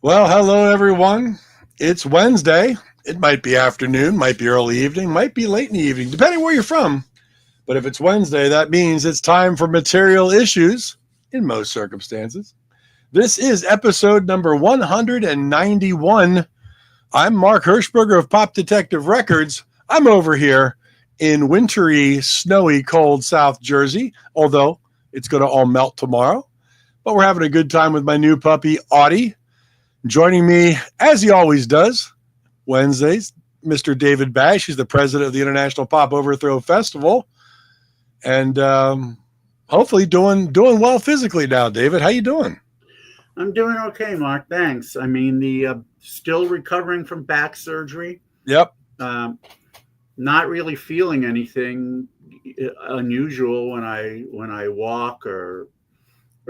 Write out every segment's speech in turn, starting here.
Well, hello everyone. It's Wednesday. It might be afternoon, might be early evening, might be late in the evening, depending where you're from. But if it's Wednesday, that means it's time for material issues in most circumstances. This is episode number 191. I'm Mark Hershberger of Pop Detective Records. I'm over here in wintry, snowy, cold South Jersey, although it's going to all melt tomorrow. But we're having a good time with my new puppy, Audie. Joining me, as he always does, Wednesdays, Mr. David Bash. He's the president of the International Pop Overthrow Festival, and hopefully doing well physically now. David, how you doing? I'm doing okay, Mark. Thanks. I mean, the still recovering from back surgery. Yep. Not really feeling anything unusual when I walk or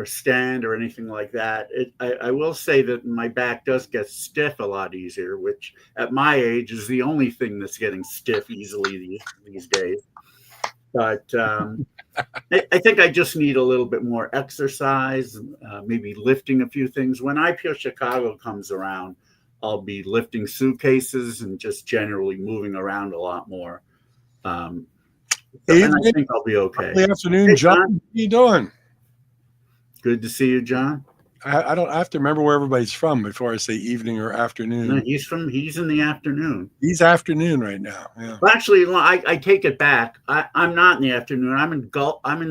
stand or anything like that. I will say that my back does get stiff a lot easier, which at my age is the only thing that's getting stiff easily these days. But I think I just need a little bit more exercise, maybe lifting a few things. When IPO Chicago comes around, I'll be lifting suitcases and just generally moving around a lot more. And I think I'll be okay. Good afternoon, John. How you doing? Good to see you, John. I have to remember where everybody's from before I say evening or afternoon. No, he's in the afternoon. He's afternoon right now. Yeah. Well, actually, I take it back. I'm not in the afternoon. I'm in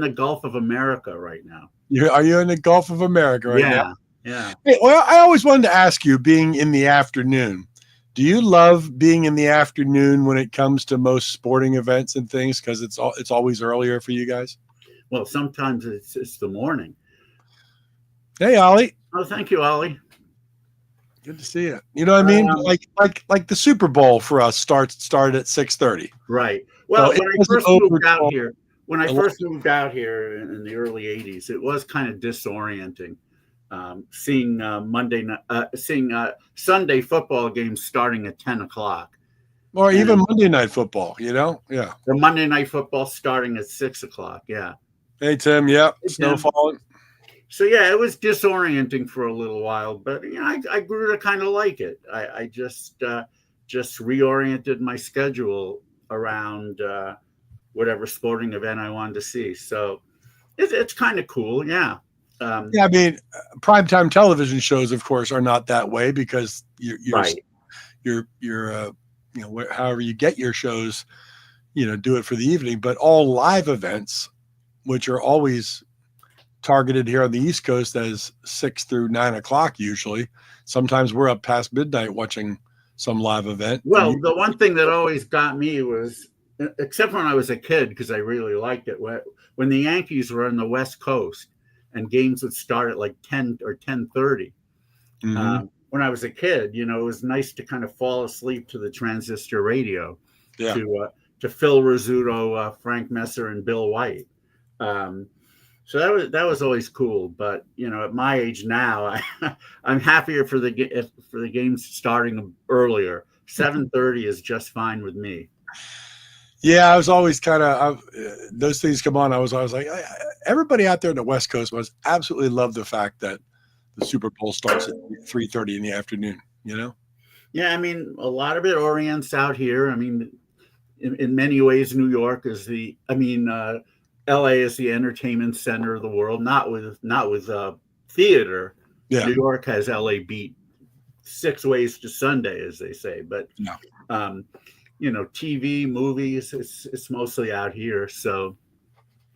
the Gulf of America right now. Are you in the Gulf of America right now? Yeah. Hey, well, I always wanted to ask you, being in the afternoon, do you love being in the afternoon when it comes to most sporting events and things? Because it's always earlier for you guys. Well, sometimes it's the morning. Hey, Ollie. Oh, thank you, Ollie. Good to see you. You know what I mean? Like the Super Bowl for us started at 6:30. Right. Well, so when I first moved out here in the early '80s, it was kind of disorienting. Seeing Sunday football games starting at 10 o'clock. Or even Monday Night Football, Yeah. The Monday Night Football starting at 6 o'clock. Yeah. Hey, Tim. Yep. Snow falling. So, yeah, it was disorienting for a little while, but I grew to kind of like it. I just reoriented my schedule around whatever sporting event I wanted to see. So it's kind of cool. Yeah. I mean, primetime television shows, of course, are not that way because you're however you get your shows, do it for the evening. But all live events, which are always targeted here on the East Coast as 6 through 9 o'clock, usually. Sometimes we're up past midnight watching some live event. Well, the one thing that always got me was, except when I was a kid, because I really liked it, when the Yankees were on the West Coast and games would start at like 10 or 10:30. Mm-hmm. When I was a kid, it was nice to kind of fall asleep to the transistor radio, to Phil Rizzuto, Frank Messer, and Bill White. So that was always cool. But at my age now, I'm happier for the games starting earlier. 7:30 is just fine with me. Yeah, I was always kind of those things come on. I was always like, everybody out there in the West Coast must absolutely love the fact that the Super Bowl starts at 3:30 in the afternoon. Yeah, I mean, a lot of it orients out here. I mean, in many ways, New York is LA is the entertainment center of the world. Not with theater. Yeah. New York has LA beat 6 ways to Sunday, as they say. But TV, movies, it's mostly out here. So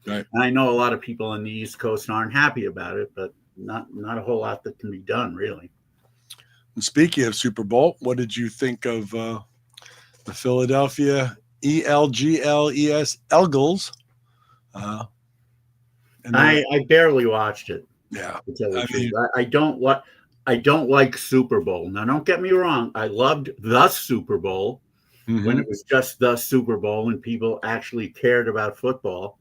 right. I know a lot of people on the East Coast aren't happy about it, but not a whole lot that can be done, really. And speaking of Super Bowl, what did you think of the Philadelphia Eagles? I barely watched it. Yeah, I don't like Super Bowl. Now, don't get me wrong. I loved the Super Bowl when it was just the Super Bowl and people actually cared about football.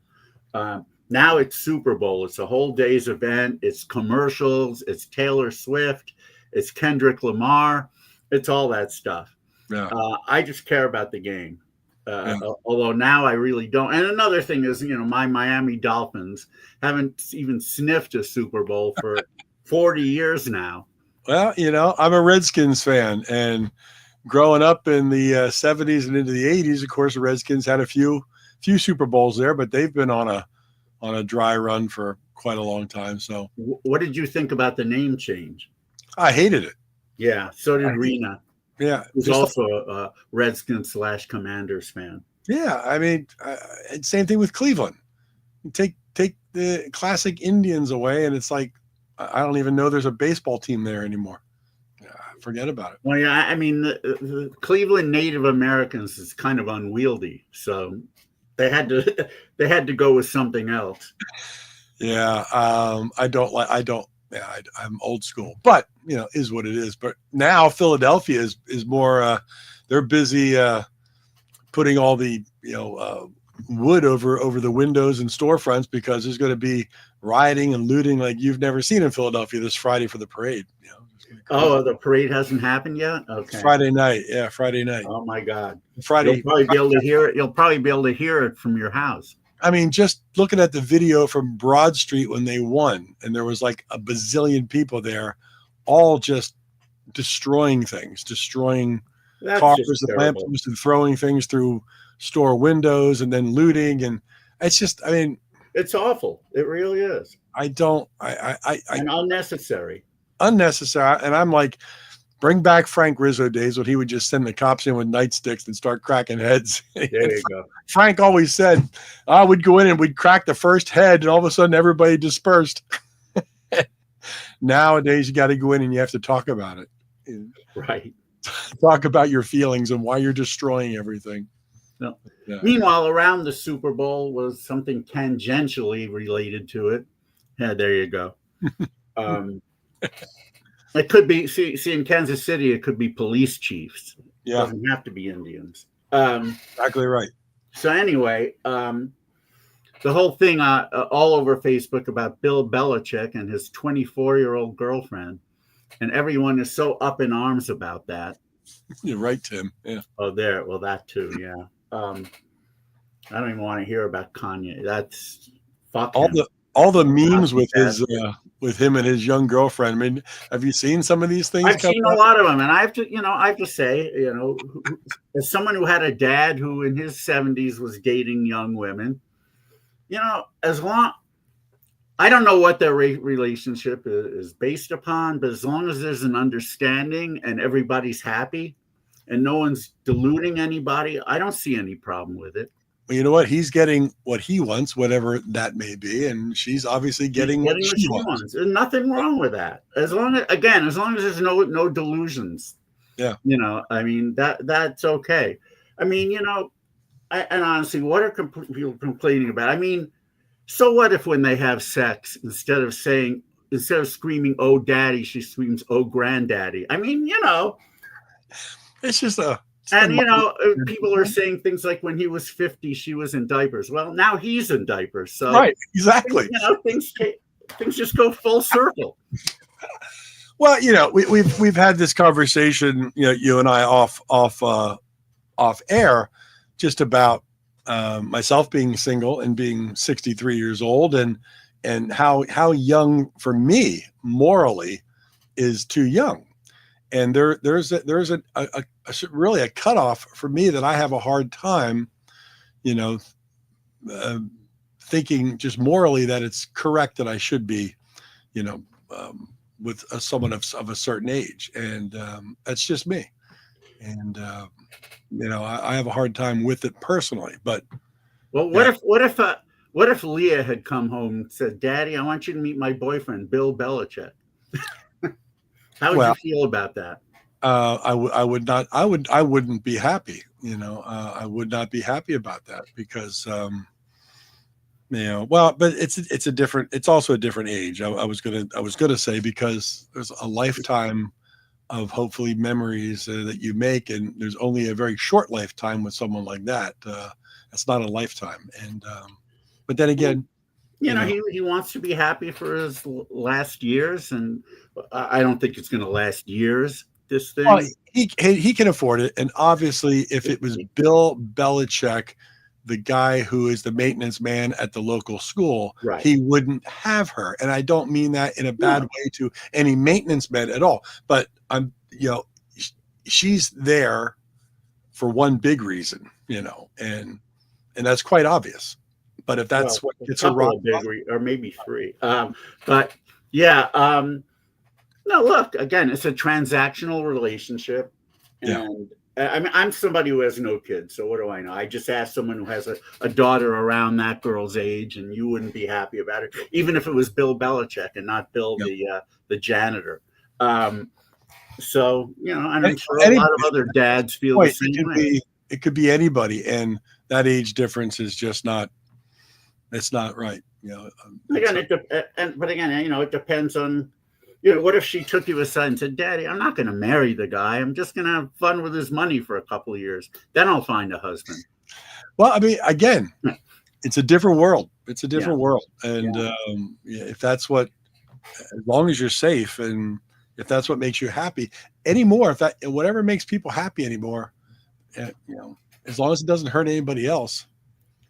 Now it's Super Bowl. It's a whole day's event. It's commercials. It's Taylor Swift. It's Kendrick Lamar. It's all that stuff. Yeah. I just care about the game. Although now I really don't. And another thing is, my Miami Dolphins haven't even sniffed a Super Bowl for 40 years now. Well, I'm a Redskins fan, and growing up in the 70s and into the 80s, of course, the Redskins had a few Super Bowls there, but they've been on a dry run for quite a long time. So What did you think about the name change? I hated it. Yeah, so did Rena, Yeah, who's just also a Redskins / Commanders fan. yeah. I mean, same thing with Cleveland. Take the classic Indians away, and it's like I don't even know there's a baseball team there anymore. Forget about it. Well, yeah, I mean, the Cleveland Native Americans is kind of unwieldy, so they had to they had to go with something else. Yeah, I don't like. I don't. Yeah, I'm old school, but is what it is. But now Philadelphia is more. They're busy putting all the wood over the windows and storefronts because there's going to be rioting and looting like you've never seen in Philadelphia this Friday for the parade. Oh, the parade hasn't happened yet? Okay. Friday night. Yeah, Friday night. Oh my God. Friday. You'll probably be able to hear it. You'll probably be able to hear it from your house. I mean, just looking at the video from Broad Street when they won, and there was like a bazillion people there, all just destroying things, destroying cars and lampposts and throwing things through store windows and then looting. And it's just, I mean, it's awful. It really is. And unnecessary. Unnecessary. And I'm like, bring back Frank Rizzo days when he would just send the cops in with nightsticks and start cracking heads. There you go. Frank always said, I would go in and we'd crack the first head, and all of a sudden everybody dispersed. Nowadays, you got to go in and you have to talk about it. Right. Talk about your feelings and why you're destroying everything. No. Yeah. Meanwhile, around the Super Bowl was something tangentially related to it. Yeah, there you go. It could be, see, in Kansas City, it could be police chiefs. Yeah. It doesn't have to be Indians. Exactly right. So anyway, the whole thing all over Facebook about Bill Belichick and his 24-year-old girlfriend, and everyone is so up in arms about that. You're right, Tim. Yeah. Oh, there. Well, that too. Yeah. I don't even want to hear about Kanye. That's fuck him. All the memes with his with him and his young girlfriend. I mean, have you seen some of these things? I've seen a lot of them, and I have to say, as someone who had a dad who in his 70s was dating young women, as long, I don't know what their relationship is based upon, but as long as there's an understanding and everybody's happy and no one's deluding anybody, I don't see any problem with it. Well, you know what? He's getting what he wants, whatever that may be, and she's obviously getting what she wants. There's nothing wrong with that. As long as there's no delusions. Yeah. I mean, that's okay. I mean, and honestly, what are people complaining about? I mean, so what if when they have sex, instead of screaming, "Oh, daddy," she screams, "Oh, granddaddy"? I mean, it's just people are saying things like when he was 50, she was in diapers. Well, now he's in diapers. So right, exactly. Things just go full circle. Well, we've had this conversation, you and I off air, just about myself being single and being 63 years old, and how young for me morally is too young. And there's really a cutoff for me that I have a hard time, thinking just morally that it's correct that I should be, with someone of a certain age, and that's just me. And I have a hard time with it personally. But what if Leah had come home and said, "Daddy, I want you to meet my boyfriend, Bill Belichick"? How would you feel about that? I wouldn't be happy. I would not be happy about that because, but it's also a different age. I was gonna say, because there's a lifetime of hopefully memories that you make, and there's only a very short lifetime with someone like that. That's not a lifetime. And, but then again, he wants to be happy for his last years, and I don't think it's going to last years. This thing, he can afford it, and obviously, if it was Bill Belichick, the guy who is the maintenance man at the local school, Right. he wouldn't have her. And I don't mean that in a bad way to any maintenance men at all, but she's there for one big reason, and that's quite obvious. But if that's what gets her wrong, or maybe three. But yeah, no, look, again, it's a transactional relationship. And I mean, I'm somebody who has no kids, so what do I know? I just asked someone who has a daughter around that girl's age, and you wouldn't be happy about it, even if it was Bill Belichick and not Bill, the janitor. So, and I'm sure a lot of other dads feel the same way. It could be anybody, and that age difference is just not. It's not right. Again, it depends on. What if she took you aside and said, "Daddy, I'm not going to marry the guy. I'm just going to have fun with his money for a couple of years. Then I'll find a husband." Well, I mean, again, it's a different world. It's a different world, and if that's what, as long as you're safe, and if that's what makes you happy anymore, whatever makes people happy anymore, as long as it doesn't hurt anybody else,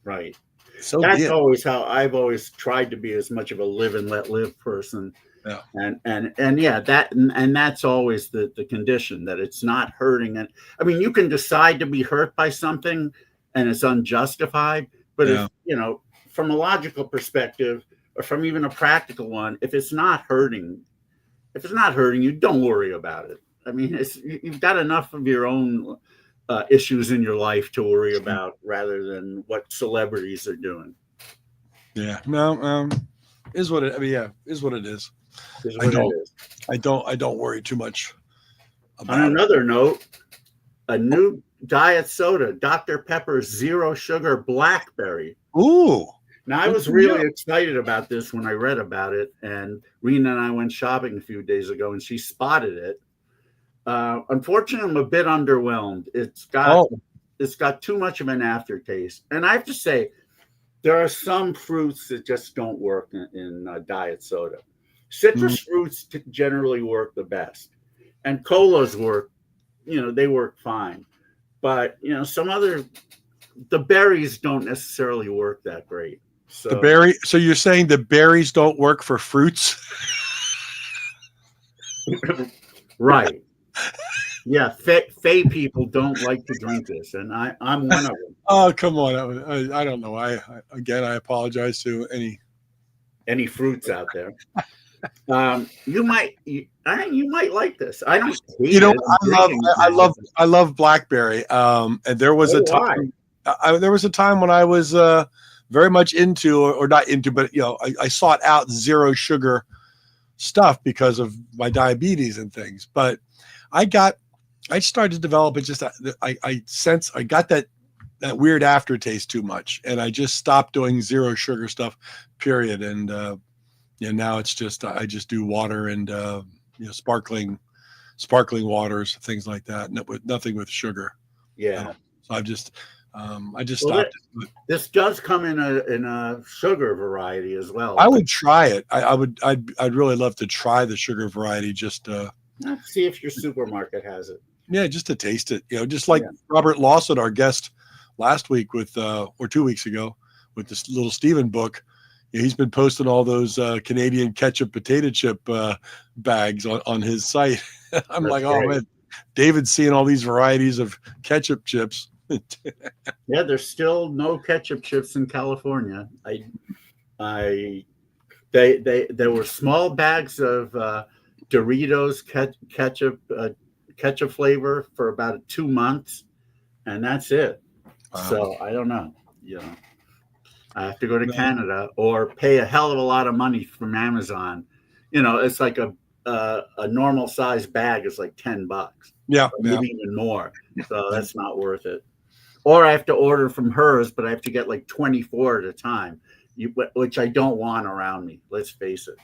right? So that's always how I've always tried to be, as much of a live and let live person. Yeah. And that's always the condition, that it's not hurting. And I mean, you can decide to be hurt by something and it's unjustified, but if, from a logical perspective, or from even a practical one, if it's not hurting you, don't worry about it. I mean, you've got enough of your own issues in your life to worry about, rather than what celebrities are doing. Yeah. No, is what it is. I don't worry too much about it. On another note, a new diet soda, Dr. Pepper's Zero Sugar Blackberry. Ooh. Now, I was really excited about this when I read about it, and Rena and I went shopping a few days ago, and she spotted it. Unfortunately, I'm a bit underwhelmed. It's got too much of an aftertaste, and I have to say, there are some fruits that just don't work in diet soda. Citrus fruits generally work the best, and colas work. They work fine, but the berries don't necessarily work that great. So So you're saying the berries don't work for fruits? Right. Yeah, Fey people don't like to drink this, and I'm one of them. Oh, come on! I don't know. I apologize to any fruits out there. You might like this. I don't. I love blackberry. And there was a time. There was a time when I was very much into, or not into, but I sought out zero sugar stuff because of my diabetes and things. But I started to develop it. Just I sense I got that weird aftertaste too much, and I just stopped doing zero sugar stuff. Period. And now it's just I just do water and sparkling waters, things like that. Nothing with sugar. Yeah. So I just stopped. This does come in a sugar variety as well. I would try it. I'd really love to try the sugar variety. Just see if your supermarket has it. Yeah, just to taste it. Just like Robert Lawson, our guest last week or 2 weeks ago, with this little Steven book. He's been posting all those Canadian ketchup potato chip bags on his site. I'm like, oh man, David's seeing all these varieties of ketchup chips. Yeah, there's still no ketchup chips in California. There were small bags of Doritos ketchup flavor for about 2 months, and that's it. Wow. So I don't know. I have to go to Canada or pay a hell of a lot of money from Amazon. It's like a normal size bag is like $10. Maybe even more. So that's not worth it. Or I have to order from hers, but I have to get like 24 at a time, which I don't want around me. Let's face it.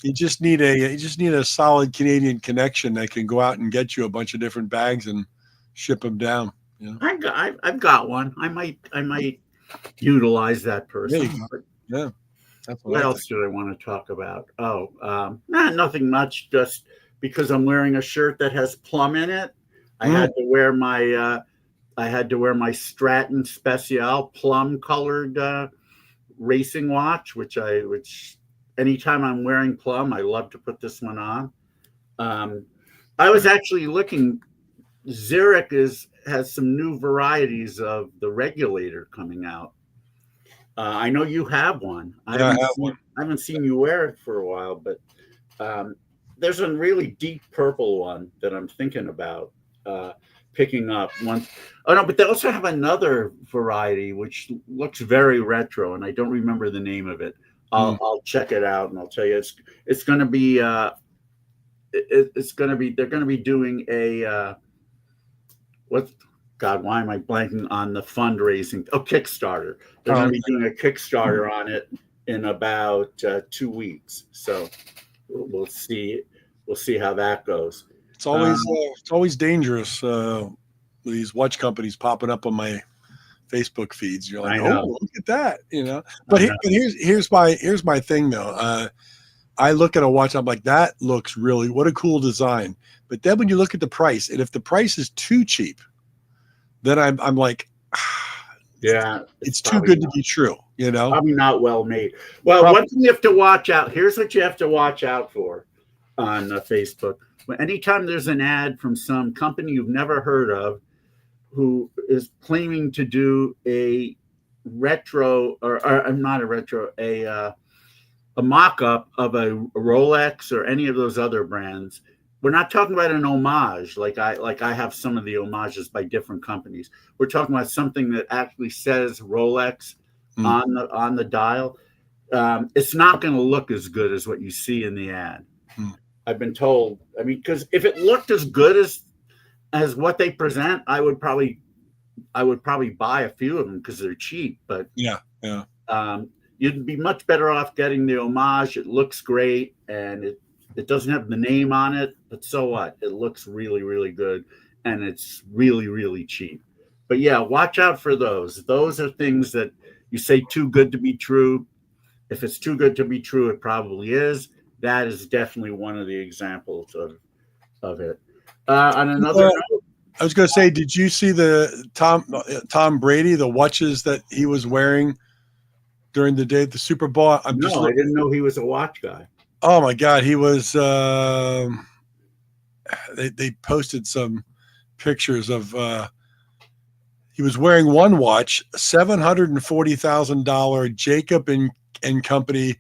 You just need a solid Canadian connection that can go out and get you a bunch of different bags and ship them down. I've got one. I might utilize that person. Yeah. What else do I want to talk about? Nothing much. Just because I'm wearing a shirt that has plum in it, I had to wear my I had to wear my Stratton Special plum colored racing watch, which anytime I'm wearing plum, I love to put this one on. I was actually looking. Zurich has some new varieties of the regulator coming out. I know you have one. I haven't seen you wear it for a while, but there's a really deep purple one that I'm thinking about picking up once. Oh no, but they also have another variety which looks very retro, and I don't remember the name of it. I'll check it out and I'll tell you. It's going to be they're going to be doing a God, why am I blanking on the fundraising? Oh, Kickstarter. They're going to be doing a Kickstarter on it in about 2 weeks. So we'll see. We'll see how that goes. It's always dangerous. These watch companies popping up on my Facebook feeds. You're like, oh, look at that, But here's my thing though. I look at a watch, I'm like, that looks really, what a cool design. But then when you look at the price, and if the price is too cheap, then I'm like, yeah, it's too good to be true, Probably not well made. Well, one thing you have to watch out. Here's what you have to watch out for on Facebook. Anytime there's an ad from some company you've never heard of who is claiming to do a retro or not a retro, a mock-up of a Rolex or any of those other brands. We're not talking about an homage like I have some of the homages by different companies. We're talking about something that actually says Rolex on the dial. It's not going to look as good as what you see in the ad. I've been told. I mean, because if it looked as good as what they present, I would probably buy a few of them because they're cheap. But you'd be much better off getting the homage. It looks great, and it doesn't have the name on it, but so what? It looks really, really good, and it's really, really cheap. But yeah, watch out for those. Those are things that you say too good to be true. If it's too good to be true, it probably is. That is definitely one of the examples of it. On another note, I was going to say, did you see the Tom Brady, the watches that he was wearing during the day of the Super Bowl? I didn't know he was a watch guy. Oh my God, he was. They posted some pictures of. He was wearing one watch, $740,000 Jacob and Company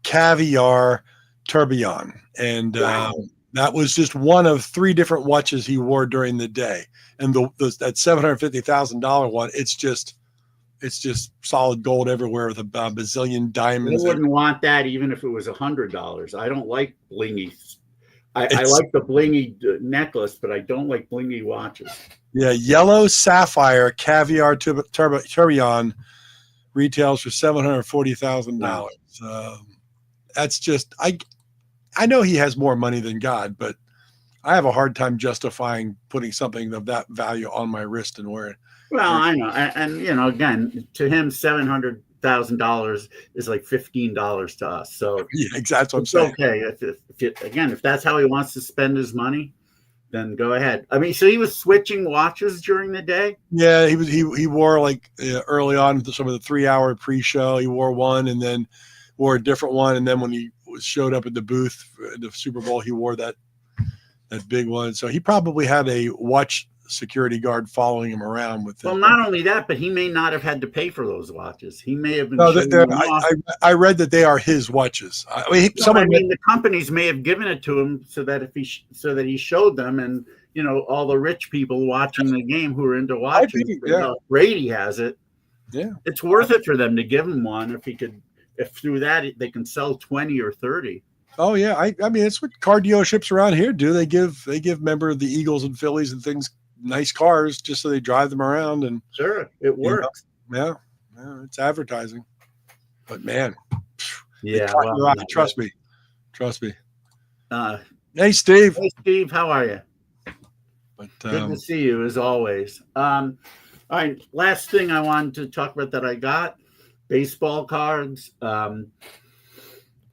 Caviar Tourbillon, and that was just one of 3 different watches he wore during the day. And that $750,000 one, it's just solid gold everywhere with a bazillion diamonds. I wouldn't want that even if it was $100. I don't like blingy. I like the blingy necklace, but I don't like blingy watches. Yeah, yellow sapphire caviar tourbillon retails for $740,000. That's just I know he has more money than God, but I have a hard time justifying putting something of that value on my wrist and wearing it. Well, I know, and again, to him, $700,000 is like $15 to us. So yeah, exactly what I'm saying. Okay, if that's how he wants to spend his money, then go ahead. I mean, so he was switching watches during the day. Yeah, he wore early on some of the 3-hour pre-show. He wore one and then wore a different one, and then when he showed up at the booth at the Super Bowl, he wore that big one. So he probably had a watch security guard following him around with. Well, not only that, but he may not have had to pay for those watches. He may have been. No, I read that they are his watches. The companies may have given it to him so that he showed them, and all the rich people watching the game who are into watches. Brady has it. Yeah, it's worth it for them to give him one if through that they can sell 20 or 30. Oh yeah, I mean it's what car dealerships around here do. They give members of the Eagles and Phillies and things nice cars just so they drive them around, and sure, it works. Yeah, it's advertising. But man, trust me. Hey Steve. Hey Steve, how are you? But good to see you as always. All right, last thing I wanted to talk about that I got, baseball cards.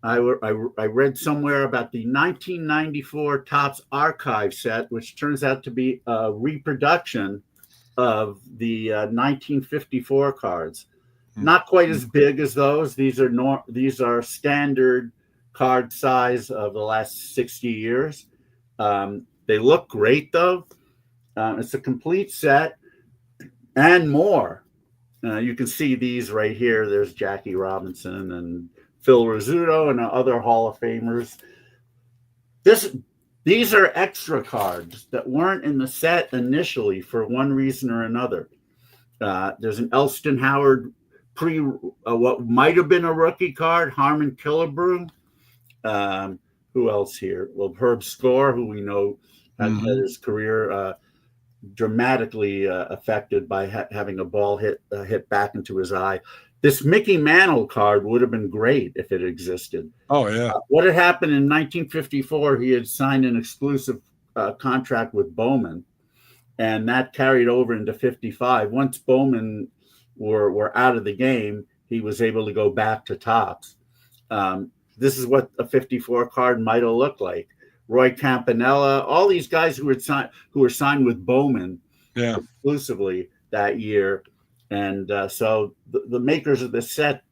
I read somewhere about the 1994 Topps Archive set, which turns out to be a reproduction of the 1954 cards. Not quite as big as those. These are standard card size of the last 60 years. They look great though. It's a complete set and more. You can see these right here. There's Jackie Robinson and Phil Rizzuto and other Hall of Famers. These are extra cards that weren't in the set initially for one reason or another. There's an Elston Howard what might have been a rookie card, Harmon Killebrew. Who else here? Well, Herb Score, who we know had his career dramatically affected by having a ball hit back into his eye. This Mickey Mantle card would have been great if it existed. Oh, yeah. What had happened in 1954, he had signed an exclusive contract with Bowman, and that carried over into 55. Once Bowman were out of the game, he was able to go back to Topps. This is what a 54 card might have looked like. Roy Campanella, all these guys who were signed with Bowman exclusively that year. And so the makers of the set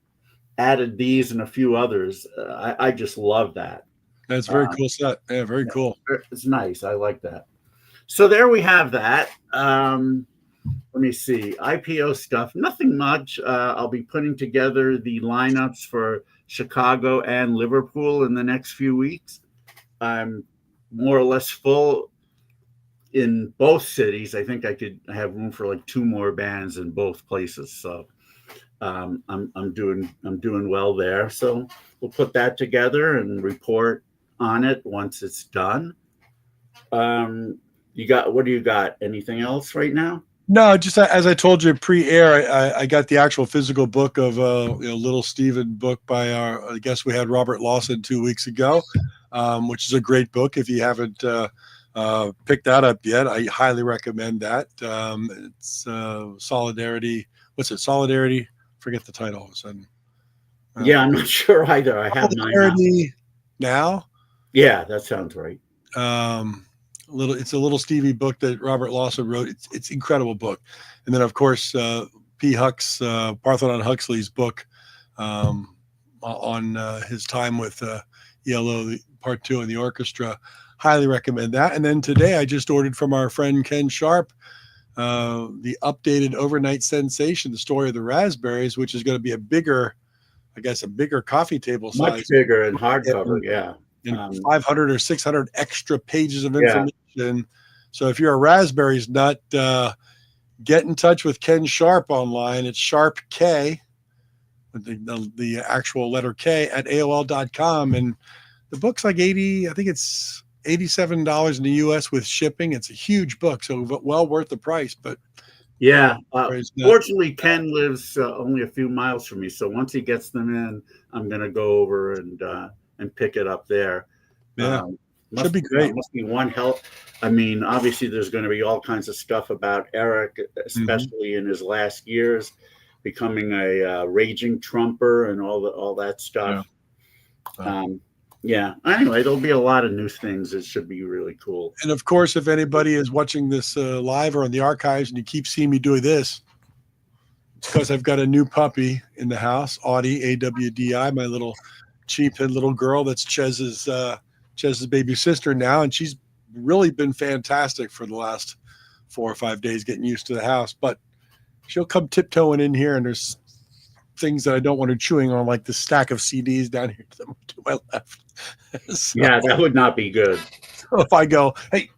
added these and a few others. I just love that. That's a very cool set. Yeah, very cool. It's nice. I like that. So there we have that. Let me see. IPO stuff. Nothing much. I'll be putting together the lineups for Chicago and Liverpool in the next few weeks. I'm more or less full in both cities. I think I could have room for like 2 more bands in both places. So I'm doing well there. So we'll put that together and report on it once it's done. What do you got? Anything else right now? No, just as I told you pre-air, I got the actual physical book of Little Steven book by I guess we had Robert Lawson 2 weeks ago, which is a great book. If you haven't picked that up yet, I highly recommend that. It's Solidarity. What's it? Solidarity. Forget the title all of a sudden. Yeah, I'm not sure either. I have Solidarity now. Yeah, that sounds right. It's a Little Stevie book that Robert Lawson wrote. It's an incredible book. And then of course P. Huck's Parthenon Huxley's book on his time with ELO Part 2 in the orchestra. Highly recommend that. And then today I just ordered from our friend Ken Sharp the updated Overnight Sensation, the story of the raspberries, which is going to be a bigger coffee table size. Much bigger and hardcover, yeah. And 500 or 600 extra pages of information. Yeah. So if you're a raspberries nut, get in touch with Ken Sharp online. It's Sharp K, with the actual letter K, at AOL.com. And the book's like I think it's $87 in the US with shipping. It's a huge book, so well worth the price. But yeah, fortunately, Ken lives only a few miles from me. So once he gets them in, I'm going to go over and pick it up there. Yeah, should be great. Must be one hell. I mean, obviously, there's going to be all kinds of stuff about Eric, especially in his last years, becoming a raging trumper and all that stuff. Yeah. Anyway, there'll be a lot of new things. It should be really cool. And of course, if anybody is watching this live or on the archives, and you keep seeing me doing this, it's because I've got a new puppy in the house, Audie, AWDI, my little cheap little girl. That's Chez's baby sister now, and she's really been fantastic for the last 4 or 5 days getting used to the house. But she'll come tiptoeing in here, and there's things that I don't want her chewing on, like the stack of CDs down here to my left. So, yeah, that would not be good. So if I go, hey,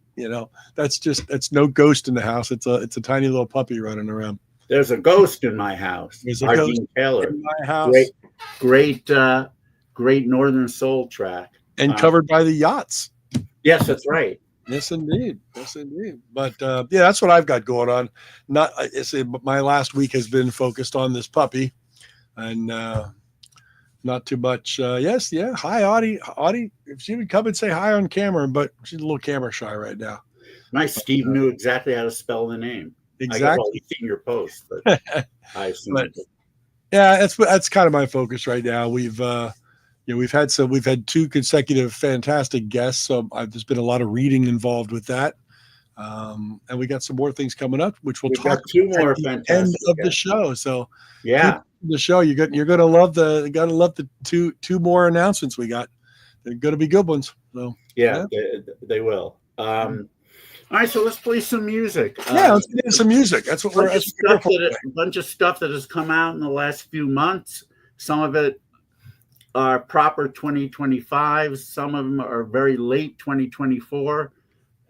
that's no ghost in the house. It's a tiny little puppy running around. There's a ghost in my house. There's a ghost Taylor in my house. Great Northern Soul track. And covered by the Yachts. Yes, that's right. Yes, indeed. But that's what I've got going on. My last week has been focused on this puppy, and not too much. Hi, Audie. Audie, if she would come and say hi on camera, but she's a little camera shy right now. Nice. Steve knew exactly how to spell the name. Exactly. I've already seen your post, but I assume. That's kind of my focus right now. We've had 2 consecutive fantastic guests, so there's been a lot of reading involved with that. And we got some more things coming up, which we'll We've talk got two about more at the fantastic end of the guests. show. So Yeah. keep the show. You're gonna love the two more announcements we got. They're gonna be good ones. So Yeah. They will. All right, so let's play some music. Yeah, let's get into some music. That's what we're here for. A bunch of stuff that has come out in the last few months. Some of it are proper 2025. Some of them are very late 2024.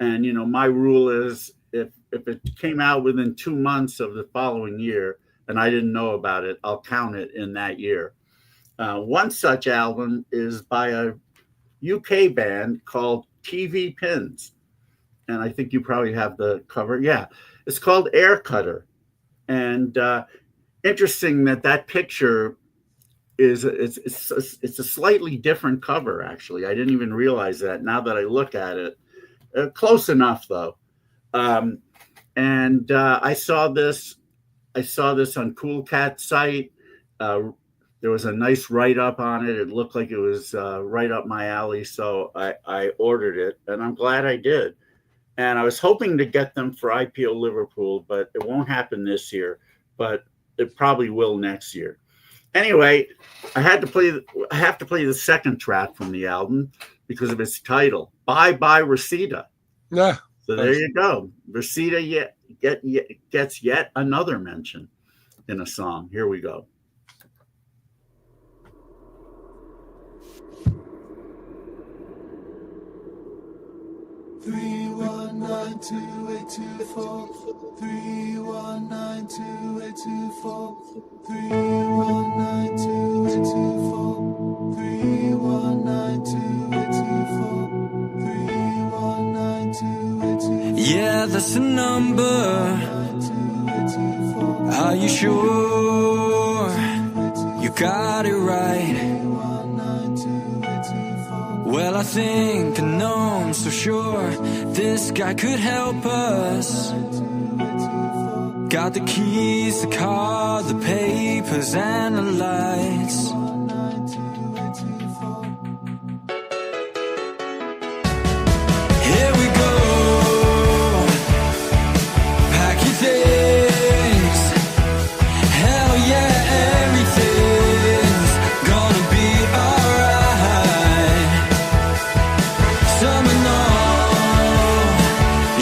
And my rule is if it came out within 2 months of the following year and I didn't know about it, I'll count it in that year. One such album is by a UK band called TV Pins. And I think you probably have the cover. Yeah, it's called Air Cutter. And interesting that picture is it's a slightly different cover, actually. I didn't even realize that now that I look at it. Close enough, though. And I saw this on Cool Cat's site. There was a nice write-up on it. It looked like it was right up my alley, so I ordered it, and I'm glad I did. And I was hoping to get them for IPO Liverpool, but it won't happen this year. But it probably will next year. Anyway, I have to play the second track from the album because of its title, "Bye Bye Reseda." Yeah. So there you go. Reseda gets yet another mention in a song. Here we go. 3192824 3192824 3192824 3192824 Yeah, that's the number. Are you sure you got it right? Well, I think I know, I'm so sure this guy could help us. Got the keys, the car, the papers, and the lights. Here we go. Pack your things. Hell yeah, everything's gonna be alright. Summon all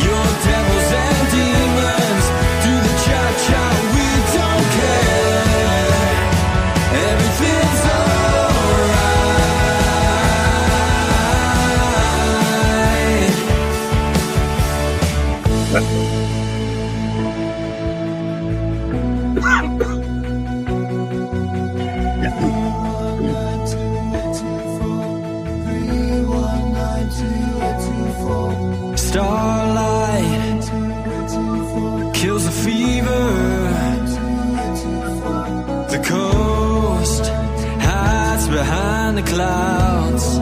your devils and demons. Do the cha-cha, we don't care. Everything's Starlight kills the fever. The coast hides behind the clouds,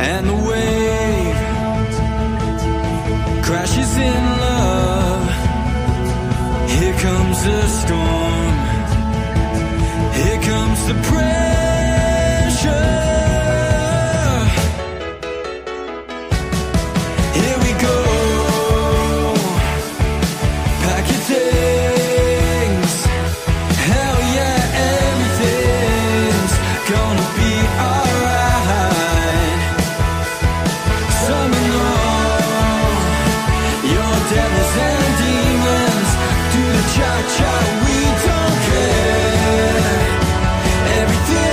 and the wave crashes in love. Here comes the storm. Here comes the pressure. Here we go. Pack your things. Hell yeah, everything's gonna be alright. Summon all your devils and demons. Do the cha-cha, we don't care. Everything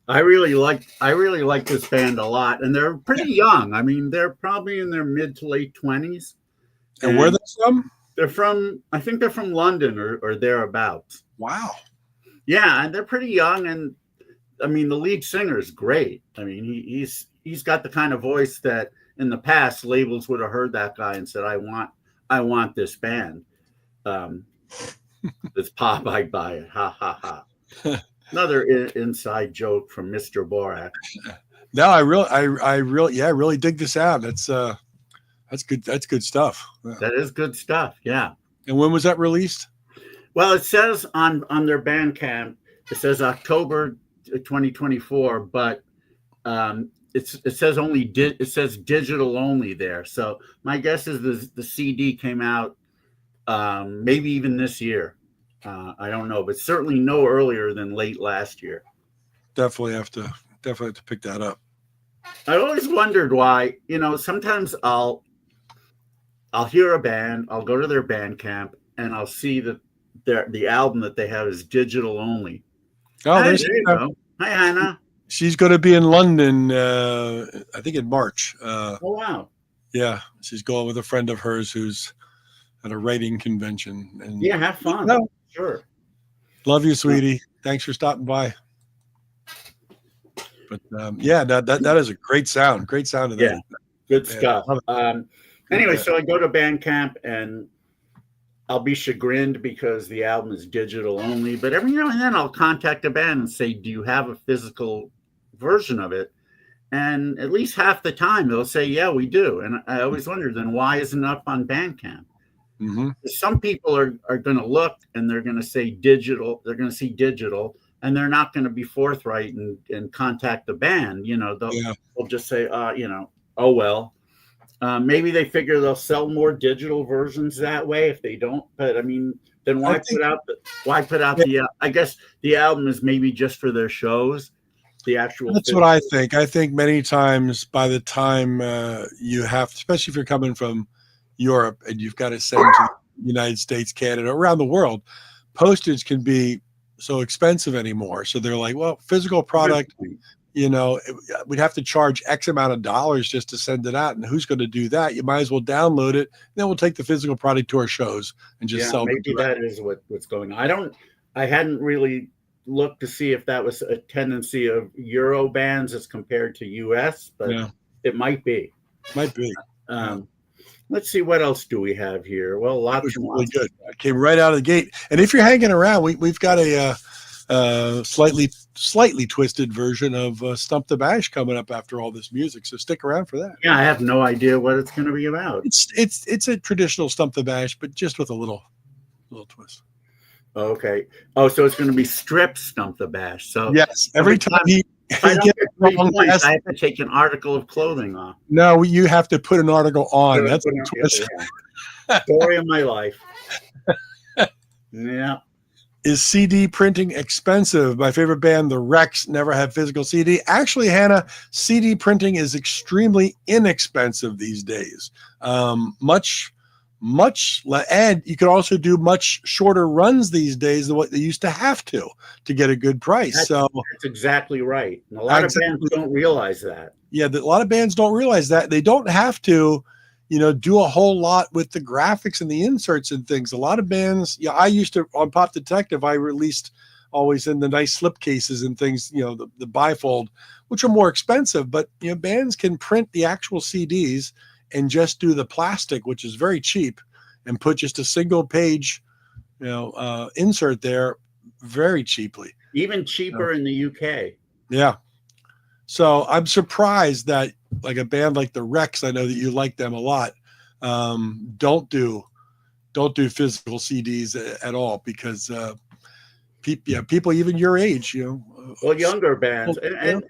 I really like this band a lot, and they're pretty young. I mean, they're probably in their mid to late 20s. And where are they from? I think they're from London or thereabouts. Wow. Yeah, and they're pretty young, and I mean, the lead singer is great. I mean, he's got the kind of voice that in the past labels would have heard that guy and said, I want this band. This pop, I'd buy it. Ha ha ha. Another inside joke from Mr. Borak. No, I really dig this out. That's good. That's good stuff. That is good stuff. Yeah. And when was that released? Well, it says on their Bandcamp, it says October 2024, but it says digital only there. So my guess is the CD came out maybe even this year. I don't know, but certainly no earlier than late last year. Definitely have to pick that up. I always wondered why, sometimes I'll hear a band, I'll go to their Bandcamp, and I'll see that the album that they have is digital only. Oh, there you go. Hi, Hannah. She's going to be in London, I think in March. Oh, wow. Yeah, she's going with a friend of hers who's at a writing convention. And yeah, have fun. Sure. Love you, sweetie. Thanks for stopping by. But that is a great sound. Great sound of that. Yeah, good stuff. Anyway, so I go to Bandcamp and I'll be chagrined because the album is digital only. But every now and then I'll contact a band and say, "Do you have a physical version of it?" And at least half the time they'll say, "Yeah, we do." And I always wonder, then why isn't it up on Bandcamp? Mm-hmm. Some people are going to look and they're going to say digital. They're going to see digital, and they're not going to be forthright and contact the band. They'll just say, oh well. Maybe they figure they'll sell more digital versions that way if they don't. But I mean, then why put out the? I guess the album is maybe just for their shows. The actual. That's what I think. I think many times by the time you have, especially if you're coming from Europe and you've got to send to the United States, Canada, around the world, postage can be so expensive anymore. So they're like, well, physical product, we'd have to charge X amount of dollars just to send it out. And who's going to do that? You might as well download it. Then we'll take the physical product to our shows and just sell it. Maybe that is what's going on. I hadn't really looked to see if that was a tendency of Euro bands as compared to US, but it might be. Might be. Let's see, what else do we have here? Well, lots really good. I came right out of the gate. And if you're hanging around, we've got a slightly twisted version of Stump the Bash coming up after all this music. So stick around for that. Yeah, I have no idea what it's going to be about. It's a traditional Stump the Bash, but just with a little twist. Okay. Oh, so it's going to be strip Stump the Bash. So yes, every time if I don't get 3 points, I have to take an article of clothing off. No, you have to put an article on. That's a twist. Story of my life. Yeah. Is CD printing expensive? My favorite band, the Rex, never had physical CD. Actually, Hannah, CD printing is extremely inexpensive these days. And you can also do much shorter runs these days than what they used to have to get a good price. That's exactly right. And a lot of bands don't realize that. Yeah, a lot of bands don't realize that. They don't have to, do a whole lot with the graphics and the inserts and things. A lot of bands, I used to, on Pop Detective, I released always in the nice slip cases and things, the bifold, which are more expensive. But, bands can print the actual CDs and just do the plastic, which is very cheap, and put just a single page, insert there very cheaply. Even cheaper in the UK. Yeah. So I'm surprised that like a band like the Rex, I know that you like them a lot, don't do physical CDs at all because people even your age, well, younger bands, and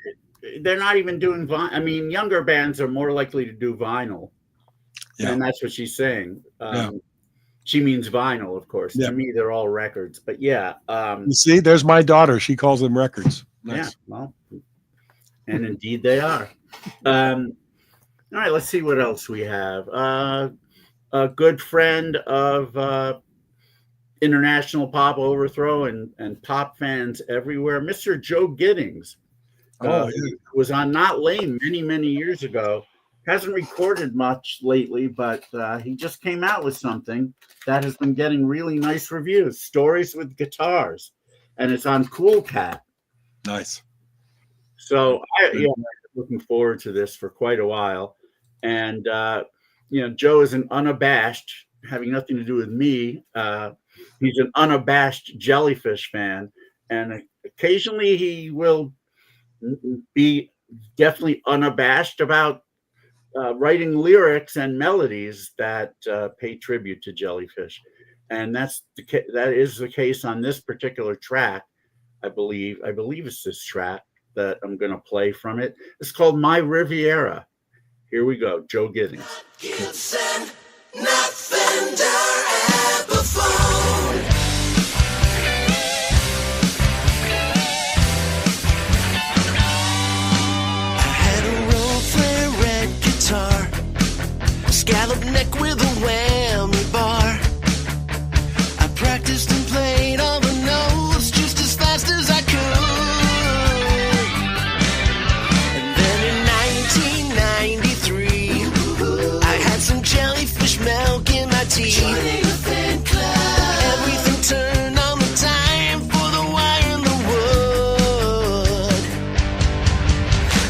they're not even doing vinyl. I mean, younger bands are more likely to do vinyl. Yeah. And that's what she's saying. She means vinyl, of course. Yeah. To me, they're all records. But yeah. You see, there's my daughter. She calls them records. Nice. Yeah, well, and indeed they are. All right, let's see what else we have. A good friend of international pop overthrow and pop fans everywhere. Mr. Joe Giddings was on Not Lame many years ago. Hasn't recorded much lately, but he just came out with something that has been getting really nice reviews. Stories with Guitars, and it's on Cool Cat. Nice. So I'm looking forward to this for quite a while. And Joe is an unabashed, having nothing to do with me. He's an unabashed Jellyfish fan, and occasionally he will be definitely unabashed about writing lyrics and melodies that pay tribute to Jellyfish, and that is the case on this particular track. I believe it's this track that I'm going to play from it. It's called My Riviera. Here we go, Joe Giddings. Gibson, not Fender, Epiphone. I had a roll-flare red guitar, a scallop neck with a whammy bar. I practiced and played all the notes just as fast as I could. And then in 1993, I had some jellyfish milk in my tea. Joining a fan club. Everything turned on the time for the wire and the wood.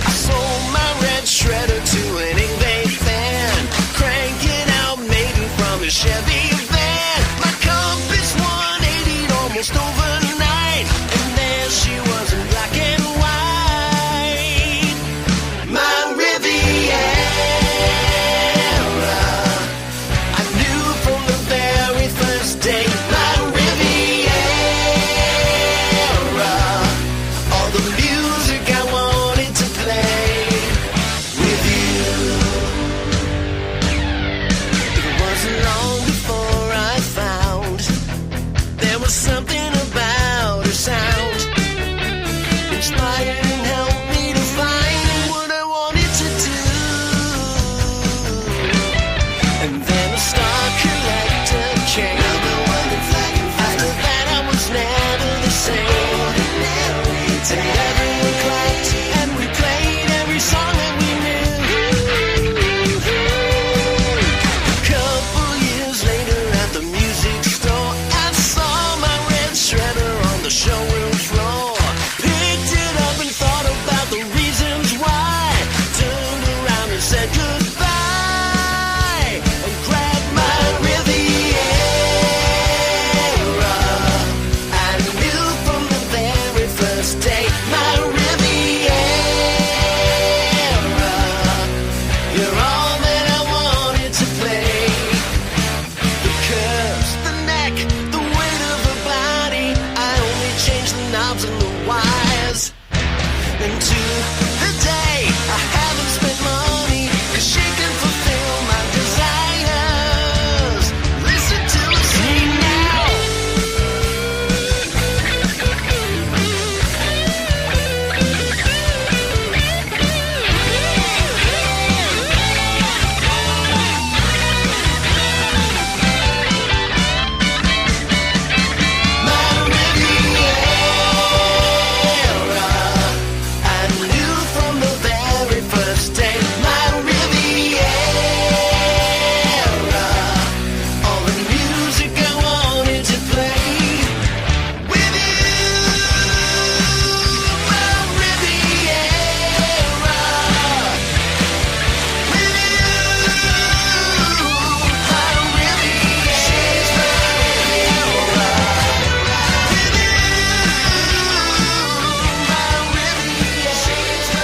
I sold my red shredder to an Ingve fan, cranking out Maiden from a Chevy van. My compass 180'd almost overnight, and there she was in black and white. My Riviera, I knew from the very first day. My Riviera, all the music I wanted to play with you. It wasn't long before I found there was something about her sound, inspired and helped me to find what I wanted to do. And then a star collector came. After that I was never the same. And everyone clapped and we played every song that we knew. A couple years later at the music store, I saw my red shredder on the showroom floor. Picked it up and thought about the reasons why. Turned around and said goodbye and grabbed my Riviera. I knew from the very first day. My Riviera, you're all that I wanted to play. The curves, the neck, the weight of her body, I only changed the knobs and the wires. And to the day, I haven't spent money, 'cause she can fulfill my desires. Listen to her sing now. My Riviera, I knew from the very first day. My Riviera, all the music I wanted to play with you. My Riviera, with you. My Riviera, she's my Riviera. With you, my Riviera, she's my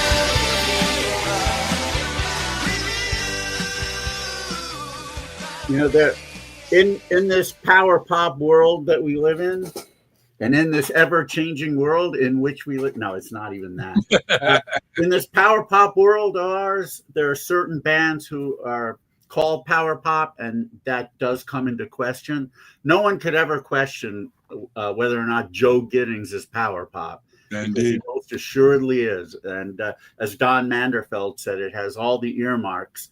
There in this power pop world that we live in, and in this ever-changing world in which we live. No, it's not even that. In this power pop world of ours, there are certain bands who are called power pop, and that does come into question. No one could ever question whether or not Joe Giddings is power pop. Because he most assuredly is. And as Don Manderfeld said, it has all the earmarks.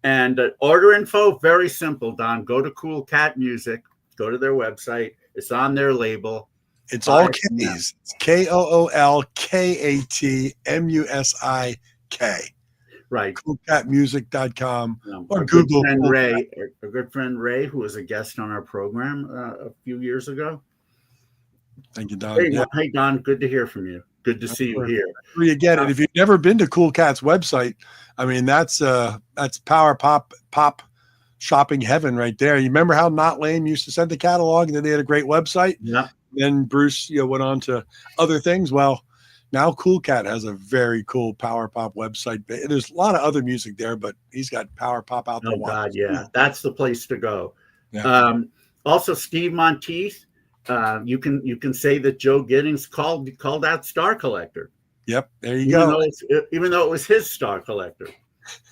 And order info, very simple, Don. Go to Cool Cat Music, go to their website, It's on their label. It's all K's. It's KOOLKATMUSIK. Right. Coolcatmusic.com or our Google. Our good friend Ray, who was a guest on our program a few years ago. Thank you, Don. Hey, Don, good to hear from you. Good to see you here. Where you get it. If you've never been to Cool Cat's website, I mean, that's power pop shopping heaven right there. You remember how Not Lame used to send the catalog, and then they had a great website? Yeah. Then Bruce, went on to other things. Well, now Cool Cat has a very cool power pop website. There's a lot of other music there, but he's got power pop out there. Oh God, yeah, that's the place to go. Yeah. Also, Steve Monteith. You can say that Joe Giddings called out Star Collector. Yep, there you go. Even though it was his Star Collector.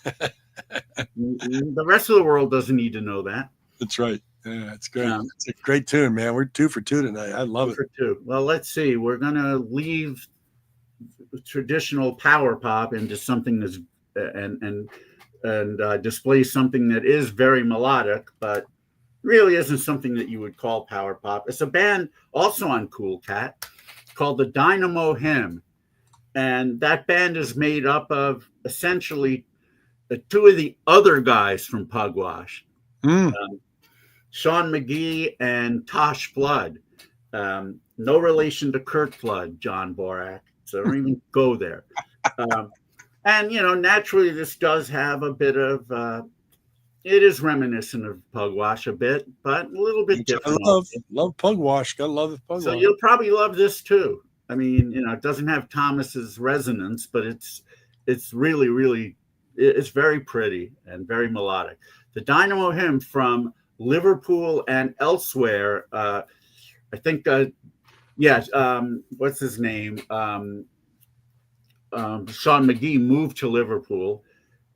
The rest of the world doesn't need to know that. That's right. Yeah, it's great. It's a great tune, man. We're 2 for 2 tonight. I love it. 2 for 2. Well, let's see. We're gonna leave traditional power pop into something that's and display something that is very melodic, but really isn't something that you would call power pop. It's a band also on Cool Cat called the Dynamo Hymn, and that band is made up of essentially 2 of the other guys from Pugwash. Sean McGee and Tosh Flood. No relation to Kurt Flood, John Borak. So don't even go there. And, naturally, this does have a bit of, it is reminiscent of Pugwash a bit, but a little bit different. I love Pugwash. Gotta love the Pugwash. So you'll probably love this too. I mean, it doesn't have Thomas's resonance, but it's really, really, it's very pretty and very melodic. The Dynamo Hymn from Liverpool and elsewhere. I think, what's his name? Sean McGee moved to Liverpool.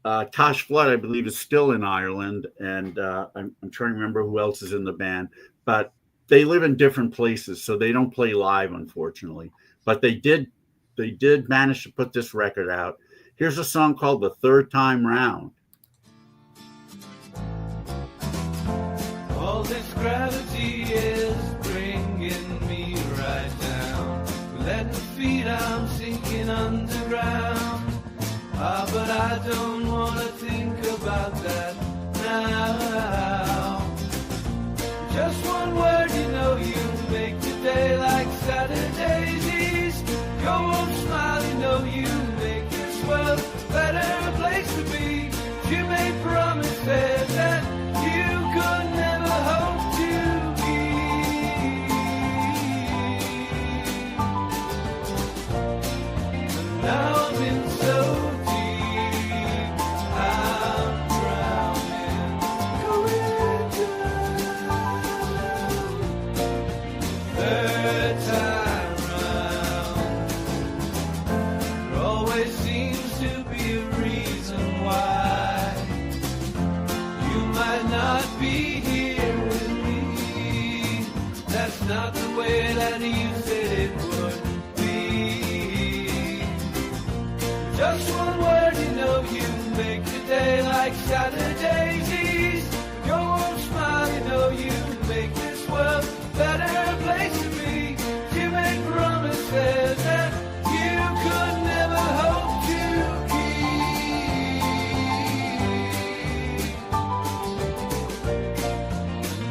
Tosh Flood, I believe, is still in Ireland, and I'm trying to remember who else is in the band. But they live in different places, so they don't play live, unfortunately. But they did manage to put this record out. Here's a song called "The Third Time Round." All this gravity is bringing me right down. Let the feet, I'm sinking underground. But I don't want to think about that now. Just one word, you make the day like Saturday's East. Go on smiling, you make this world a better place to be. You made promises that you could never hope to keep. And now I'm in so deep, I'm drowning, going down. Third time round, there always seems to be a reason why you might not be here with me. That's not the way that you said it would be. Just one word, you make the day like Saturday's East. Go on smiling, you make this world a better place to be. You make promises that you could never hope to keep.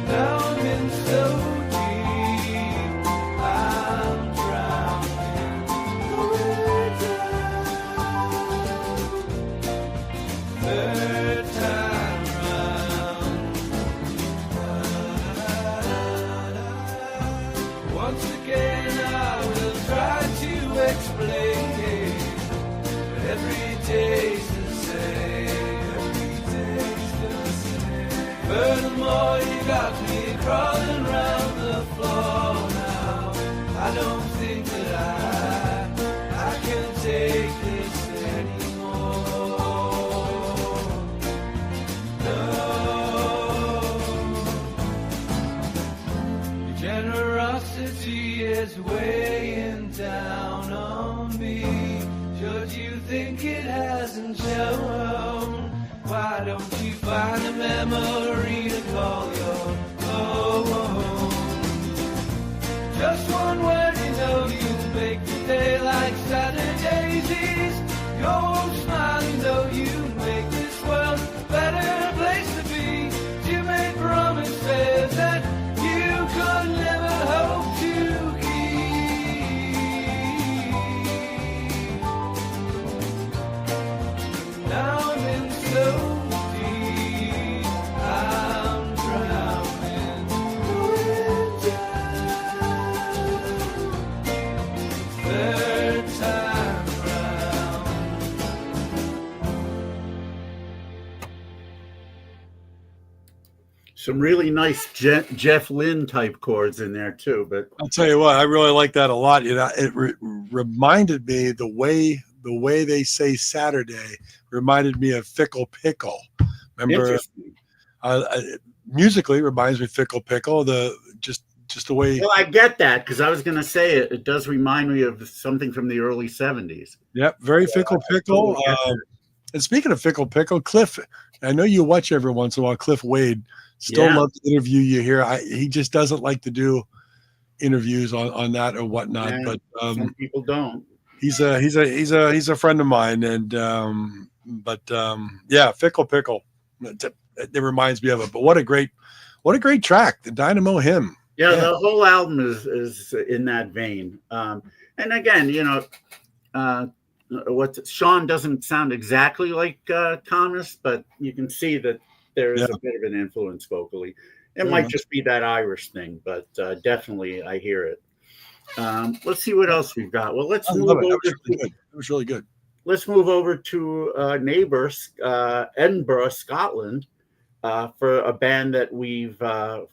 Now I'm in so deep, I'm drowning, going down. Third time round. Once again I will try to explain, but every day's the same. Every day's the same. Furthermore, you got me crawling around the floor now. I don't think that I can take this anymore. No. Your generosity is weighing down on me. Should you think it hasn't shown, why don't you find a memory to call your own? Some really nice Jeff Lynne type chords in there too. But I'll tell you what, I really like that a lot. You know, it reminded me the way they say Saturday reminded me of Fickle Pickle. Remember, musically reminds me of Fickle Pickle. Just the way. Well, I get that because I was going to say it does remind me of something from the early '70s. Yep, very Fickle Pickle. And speaking of Fickle Pickle, Cliff, I know you watch every once in a while. Cliff Wade. Still love to interview you here. He just doesn't like to do interviews on that or whatnot. But some people don't. He's a friend of mine, and yeah, Fickle Pickle. It reminds me of it. But what a great track, the Dynamo Hymn. Yeah, the whole album is in that vein. And again, you know, Sean doesn't sound exactly like Thomas, but you can see that there is a bit of an influence vocally. It might just be that Irish thing, but definitely I hear it. Let's see what else we've got. Well, let's move over. It was really good. Let's move over to neighbors, Edinburgh, Scotland, for a band that we've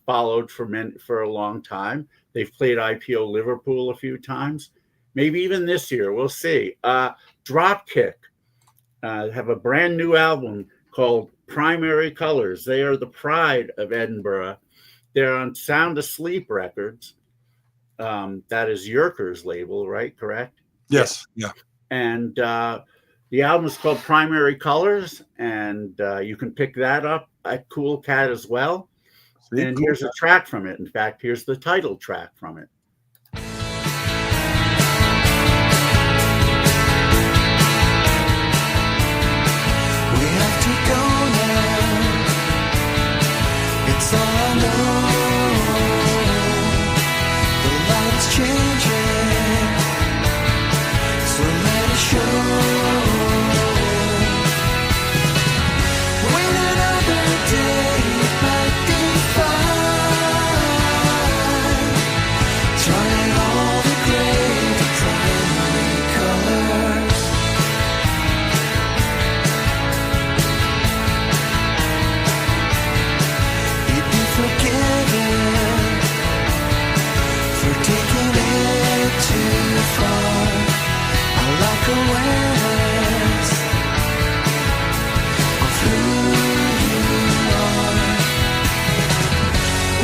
followed for a long time. They've played IPO Liverpool a few times, maybe even this year. We'll see. Dropkick have a brand new album called Primary Colors. They are the pride of Edinburgh. They're on Sound Asleep Records. That is Yerker's label, right? Correct? Yes. Yeah. And the album is called Primary Colors, and you can pick that up at Cool Cat as well. See, and Cool here's Cat. a track from it. In fact, here's the title track from it. We have to go now. It's all I know. The light's changing, so let it show. Wait another day, it might be fine. Turning all the gray to primary colors. You'd be forgiven for taking it too far. I like awareness of who you are.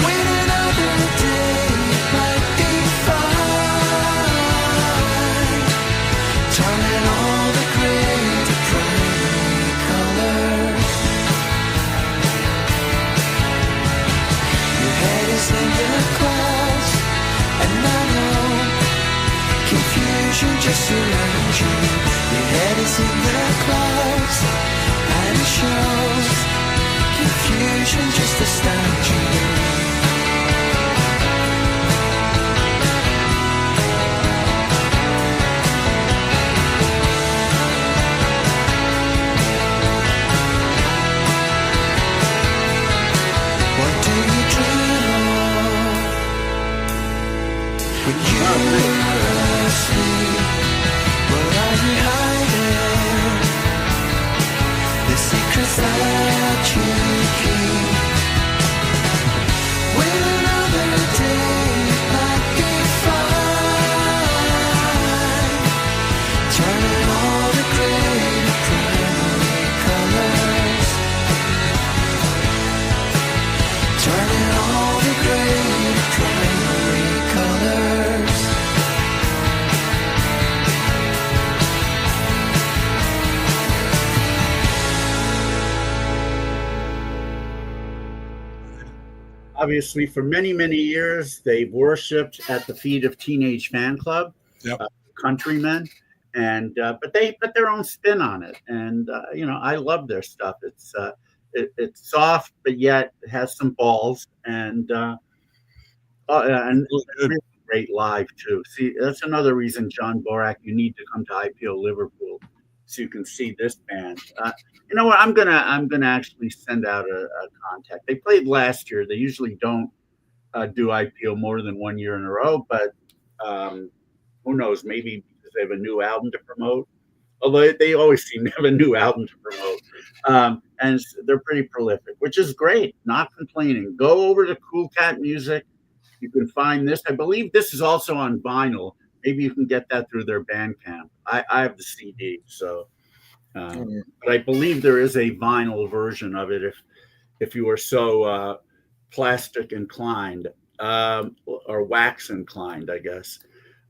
Wait another day, it might be fine. Turning all the gray to primary colors. Your head is in the clouds, and I know confusion just surrounds you. Your head is in the clouds, and it shows. Confusion just astounds you. What do you dream of when you are asleep? What are you hiding? The secrets that you keep. Wait another day, it might be fine. Turning all the gray to primary colors. Turning all the gray to primary colors. Obviously, for many, many years, they've worshipped at the feet of Teenage Fan Club, Yep. Countrymen, and but they put their own spin on it. And you know, I love their stuff. It's soft, but yet it has some balls, and Really good. really great live too. See, that's another reason, John Borak, you need to come to IPO Liverpool so you can see this band. You know what? I'm gonna actually send out a contact. They played last year. They usually don't do IPO more than 1 year in a row, but who knows? Maybe because they have a new album to promote. although they always seem to have a new album to promote. And they're pretty prolific, which is great. Not complaining. Go over to Cool Cat Music. You can find this. I believe this is also on vinyl. Maybe you can get that through their Bandcamp. I have the CD, so but I believe there is a vinyl version of it if you are so plastic inclined or wax inclined, I guess.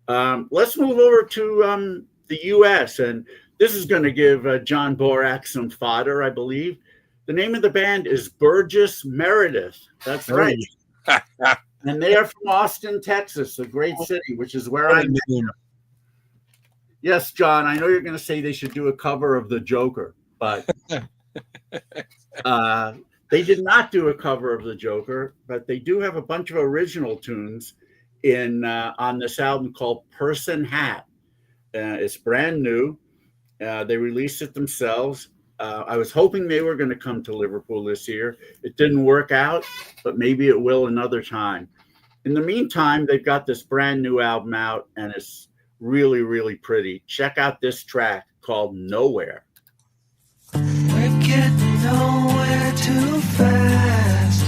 Let's move over to the U.S. and this is going to give John Borak some fodder, I believe. The name of the band is Burgess Meredith. That's right. And they are from Austin, Texas, a great city, which is where I'm from. Yes, John, I know you're going to say they should do a cover of The Joker, but they did not do a cover of The Joker, but they do have a bunch of original tunes on this album called Person Hat. It's brand new. They released it themselves. I was hoping they were going to come to Liverpool this year. It didn't work out, but maybe it will another time. In the meantime, they've got this brand new album out, and it's really, really pretty. Check out this track called Nowhere. We're getting nowhere too fast.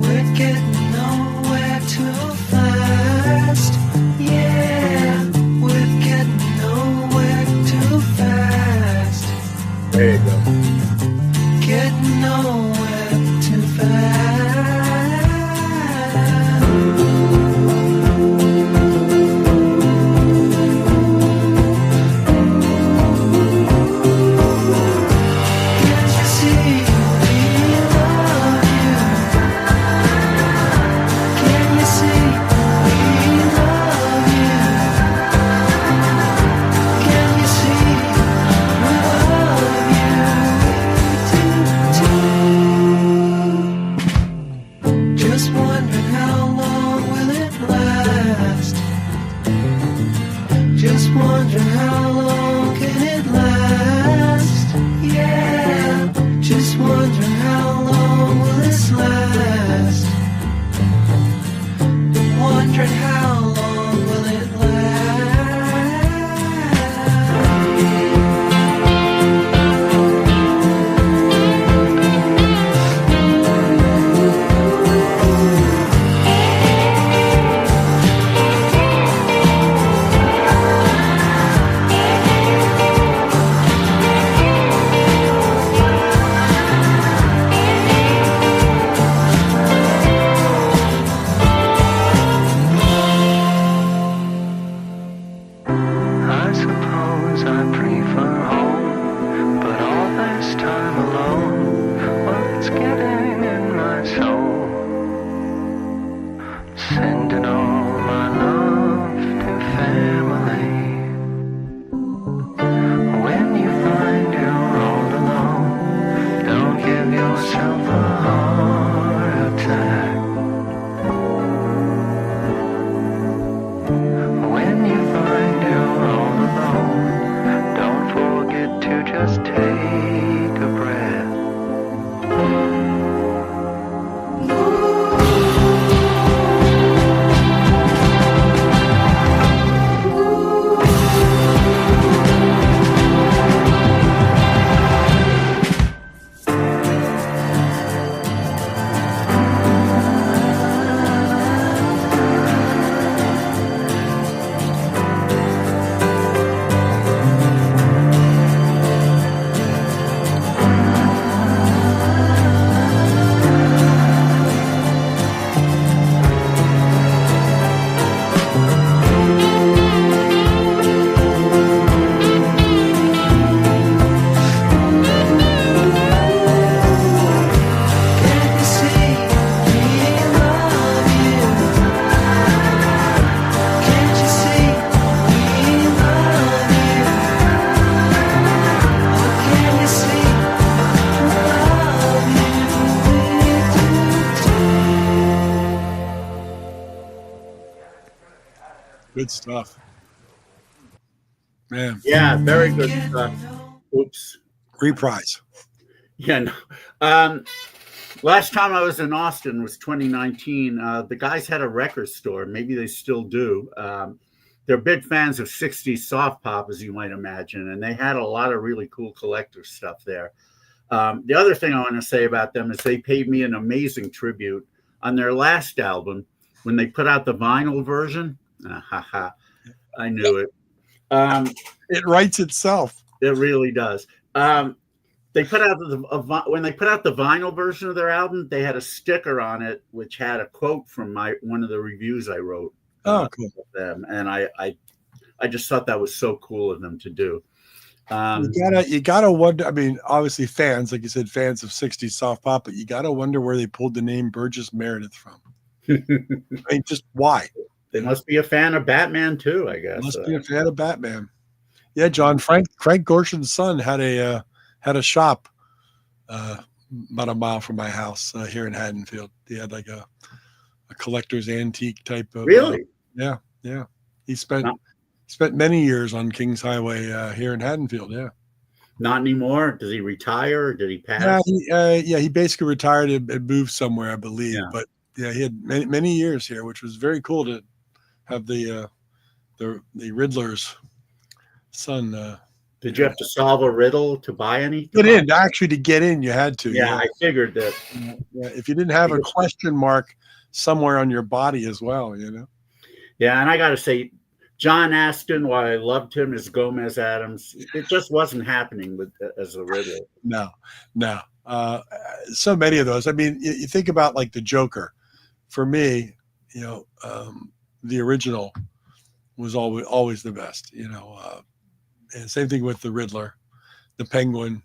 We're getting nowhere too fast. Yeah, we're getting nowhere too fast. There you go. Getting nowhere too fast. Good stuff. Man. Yeah, very good stuff. Oops. Reprise. Yeah. No. Last time I was in Austin was 2019. The guys had a record store. Maybe they still do. they're big fans of 60s soft pop, as you might imagine, and they had a lot of really cool collector stuff there. The other thing I want to say about them is they paid me an amazing tribute on their last album when they put out the vinyl version. I knew it. It writes itself. It really does. They put out when they put out the vinyl version of their album, they had a sticker on it which had a quote from one of the reviews I wrote. Oh, cool. Of them, and I just thought that was so cool of them to do. You gotta wonder. I mean, obviously, fans, like you said, fans of 60s soft pop, but you gotta wonder where they pulled the name Burgess Meredith from. I mean, just why? They must be a fan of Batman too, I guess. Must be a fan of Batman. Yeah, John Frank Gorshin's son had a shop about a mile from my house here in Haddonfield. He had like a collector's antique type of. Really? Yeah. He spent many years on Kings Highway here in Haddonfield. Yeah. Not anymore. Does he retire or did he pass? Yeah, he basically retired and moved somewhere, I believe. Yeah. But yeah, he had many years here, which was very cool to have the Riddler's son. Did you have to solve a riddle to buy any? Get in. Actually, to get in, you had to. Yeah, I figured that. Yeah, if you didn't have a question mark somewhere on your body as well, Yeah, and I got to say, John Aston, while I loved him as Gomez Adams, it just wasn't happening as a Riddler. No. So many of those. I mean, you think about like the Joker. For me, the original was always the best. And same thing with the Riddler, the Penguin.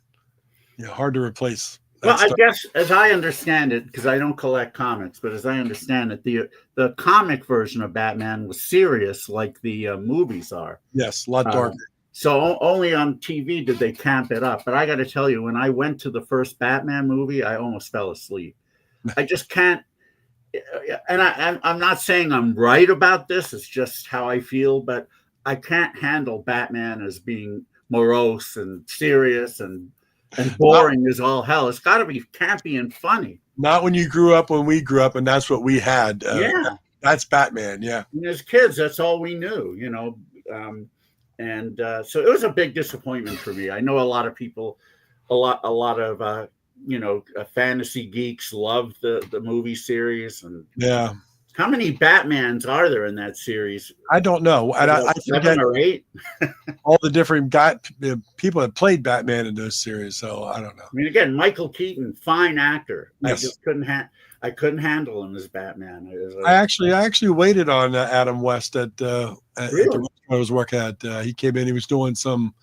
Hard to replace. Well, I guess as I understand it, because I don't collect comics, but as I understand it, the comic version of Batman was serious, like the movies are. Yes, a lot darker. So only on TV did they camp it up. But I got to tell you, when I went to the first Batman movie, I almost fell asleep. I just can't. And I'm not saying I'm right about this. It's just how I feel. But I can't handle Batman as being morose and serious and boring as all hell. It's got to be campy and funny. Not when you grew up, when we grew up, and that's what we had. Yeah. That's Batman, yeah. And as kids, that's all we knew, so it was a big disappointment for me. I know a lot of people, a lot of fantasy geeks love the movie series. And yeah. How many Batmans are there in that series? I don't know. I 7 or 8. all the different people that played Batman in those series. So I don't know. I mean, again, Michael Keaton, fine actor. Yes. I just couldn't handle him as Batman. I actually waited on Adam West at the Really? I was working at. He came in. He was doing some,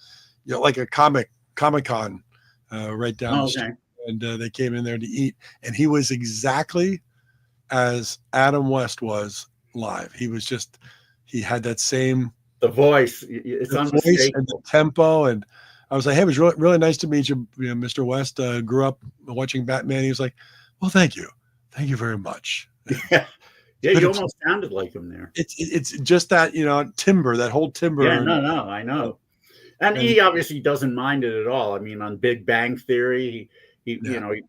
like a Comic-Con right down the street, and they came in there to eat, and he was exactly as Adam West was live. He had that same voice. It's unmistakable. Voice and the tempo, and I was like, "Hey, it was really, really nice to meet you, Mr. West. Grew up watching Batman." He was like, "Well, thank you very much." Yeah, you almost sounded like him there. It's just that timbre, that whole timbre. Yeah, no, I know. And he obviously doesn't mind it at all. I mean, on Big Bang Theory, he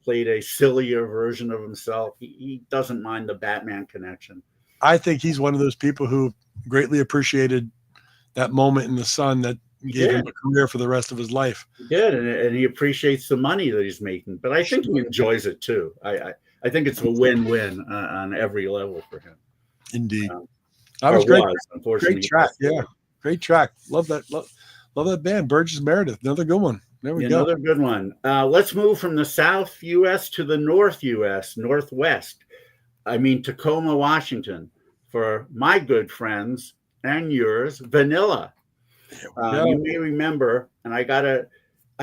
played a sillier version of himself. He doesn't mind the Batman connection. I think he's one of those people who greatly appreciated that moment in the sun that gave him a career for the rest of his life. He did, and he appreciates the money that he's making. But I think he enjoys it too. I think it's a win-win on every level for him. Indeed. That was great. Unfortunately, great track. Yeah, great track. Love that. Love that band, Burgess Meredith. Another good one. There we go. Another good one. Let's move from the South U.S. to the North U.S., Northwest. I mean, Tacoma, Washington, for my good friends and yours, Vanilla. You may remember, and I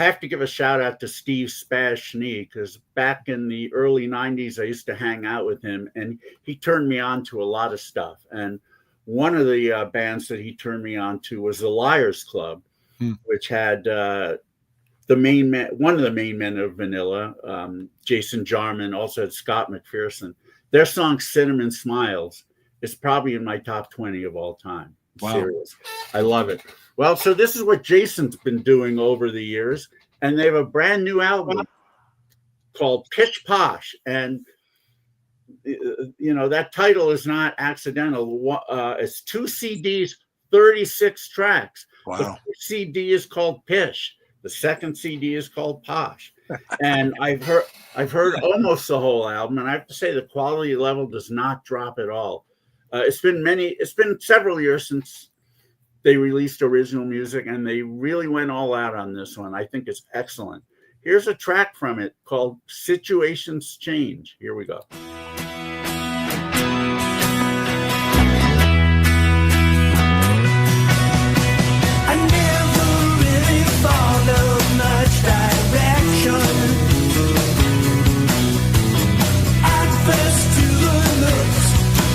have to give a shout out to Steve Spaz Schnee, because back in the early 90s, I used to hang out with him, and he turned me on to a lot of stuff. And one of the bands that he turned me on to was the Liars Club, which had one of the main men of Vanilla, Jason Jarman, also had Scott McPherson. Their song Cinnamon Smiles is probably in my top 20 of all time. Wow. Serious. I love it. Well, so this is what Jason's been doing over the years, and they have a brand new album called Pitch Posh. And, that title is not accidental. It's 2 CDs 36 tracks. Wow. The first CD is called Pish. The second CD is called Posh. And I've heard almost the whole album, and I have to say the quality level does not drop at all. It's been several years since they released original music, and they really went all out on this one. I think it's excellent. Here's a track from it called Situations Change. Here we go.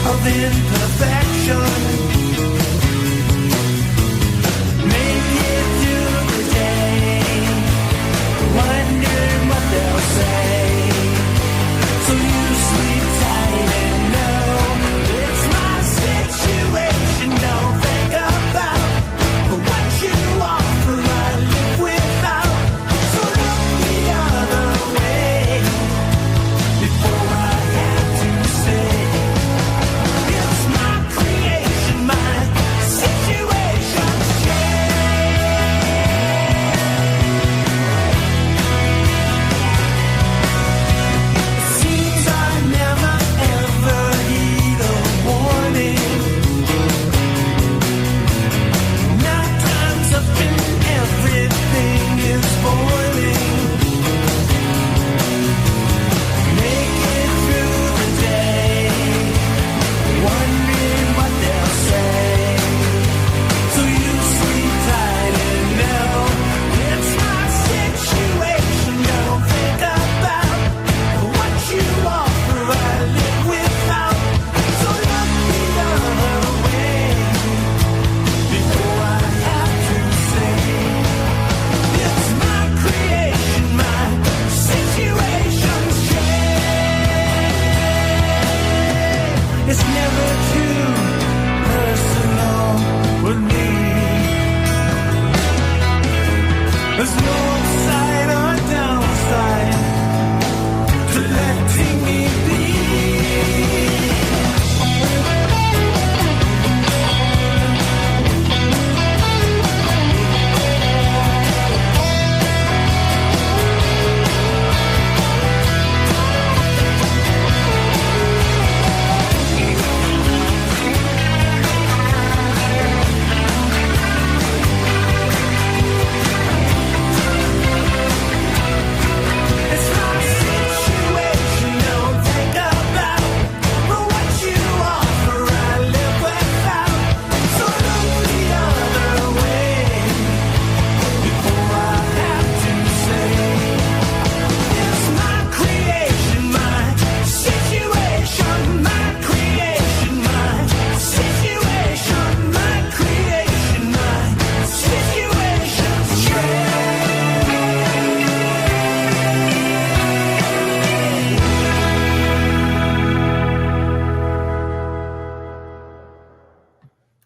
Of imperfection, make it through the day, wondering what they'll say. So you sleep tight and know it's my situation. Don't think about what you offer. I live without. So look the other way before I have to say.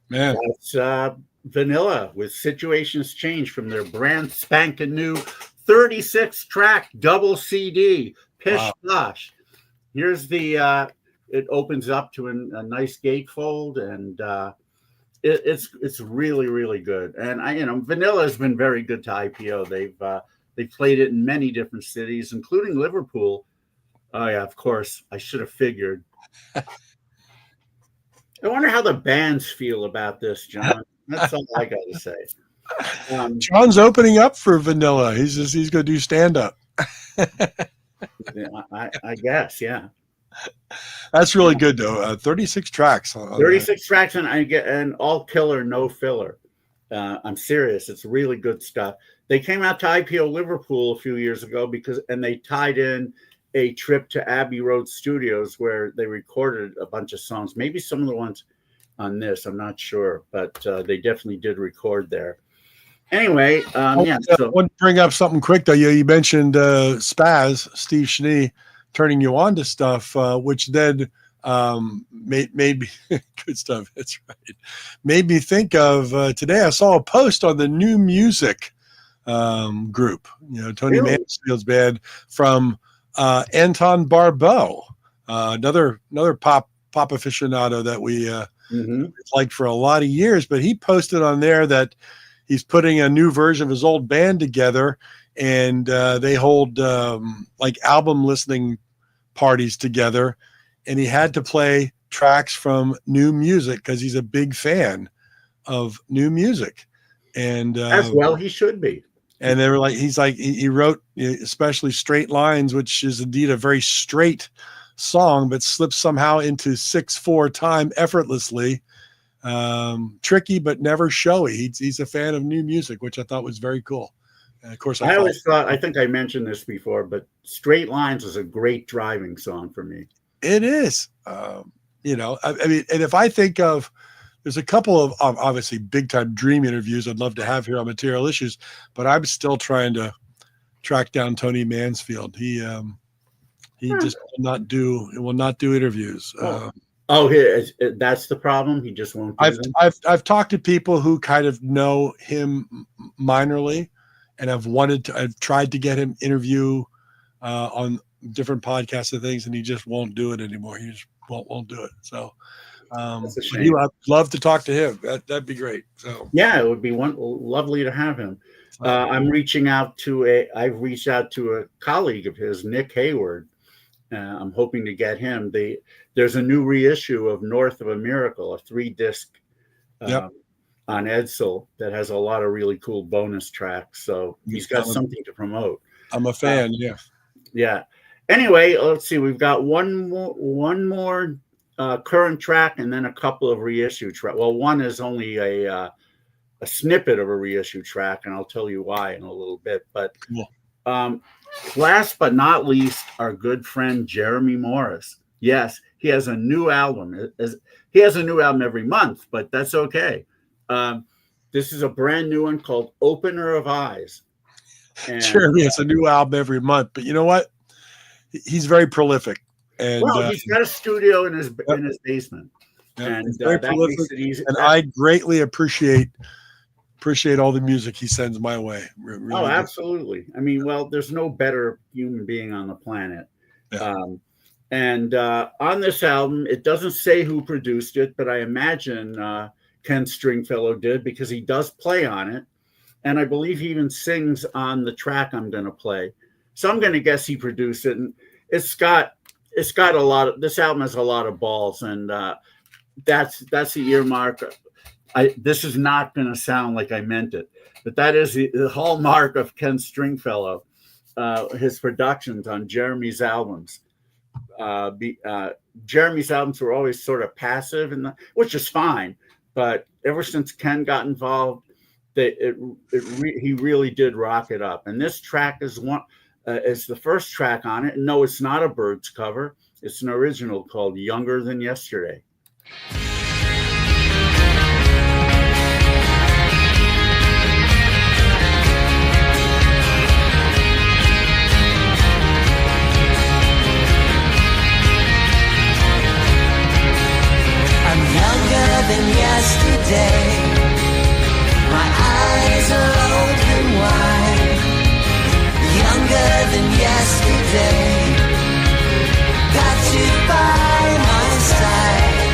Man. That's Vanilla with Situations Change from their brand spanking new 36 track double CD, Pish Posh. Here's the, it opens up to a nice gatefold, and it's really, really good. And Vanilla has been very good to IPO. They've played it in many different cities, including Liverpool. Oh yeah, of course. I should have figured. I wonder how the bands feel about this, John. That's all I got to say. John's opening up for Vanilla. He's going to do stand up. I guess, yeah. That's really good though. 36 tracks. 36 tracks, and all killer, no filler. I'm serious. It's really good stuff. They came out to IPO Liverpool a few years ago and they tied in a trip to Abbey Road Studios where they recorded a bunch of songs. Maybe some of the ones on this, I'm not sure, but they definitely did record there. Anyway, I want to bring up something quick though. You mentioned Steve Schnee turning you on to stuff, which then made me good stuff. That's right. Made me think of today. I saw a post on the New Music group. Tony Mansfield's band from Anton Barbeau, another pop aficionado that Mhm. like for a lot of years. But he posted on there that he's putting a new version of his old band together, and they hold like album listening parties together, and he had to play tracks from new music because he's a big fan of new music. And As well he should be. and they were like, he wrote especially Straight Lines, which is indeed a very straight song, but slips somehow into 6/4 time effortlessly. Tricky, but never showy. He's a fan of new music, which I thought was very cool. And of course, I always thought, I think I mentioned this before, but Straight Lines is a great driving song for me. it is, I mean, and if I think of, there's a couple of obviously big time dream interviews I'd love to have here on Material Issues, but I'm still trying to track down Tony Mansfield. He just will not do interviews. That's the problem. He just won't. I've talked to people who kind of know him minorly, and I've tried to get him interview on different podcasts and things, and he just won't do it anymore. He just won't do it. So, That's a shame. I'd love to talk to him. That'd be great. So Yeah, it would be lovely to have him. I've reached out to a colleague of his, Nick Hayward. I'm hoping to get him. There's a new reissue of North of a Miracle, a 3-disc on Edsel that has a lot of really cool bonus tracks. So he's got something to promote. I'm a fan. Yeah. Anyway, let's see. We've got one more current track, and then a couple of reissue tracks. Well, one is only a snippet of a reissue track, and I'll tell you why in a little bit. But last but not least, our good friend Jeremy Morris. Yes, he has a new album. He has a new album every month, but that's okay. This is a brand new one called Opener of Eyes. And, Jeremy has a new album every month, but you know what? He's very prolific. And he's got a studio in his basement, and very that prolific, makes it easy. and I greatly appreciate all the music he sends my way. Really absolutely. I mean, well, there's no better human being on the planet. Yeah. And on this album, it doesn't say who produced it, but I imagine Ken Stringfellow did, because he does play on it, and I believe he even sings on the track I'm going to play. So I'm going to guess he produced it, and it's got a lot of, this album has a lot of balls, and that's the earmark. This is not going to sound like I meant it, but that is the hallmark of Ken Stringfellow, his productions on Jeremy's albums. Jeremy's albums were always sort of passive, which is fine, but ever since Ken got involved, he really did rock it up. And this track is the first track on it. And no, it's not a Byrds cover. It's an original called Younger Than Yesterday. I'm younger than yesterday. My eyes are open wide. Younger than yesterday. Got you by my side.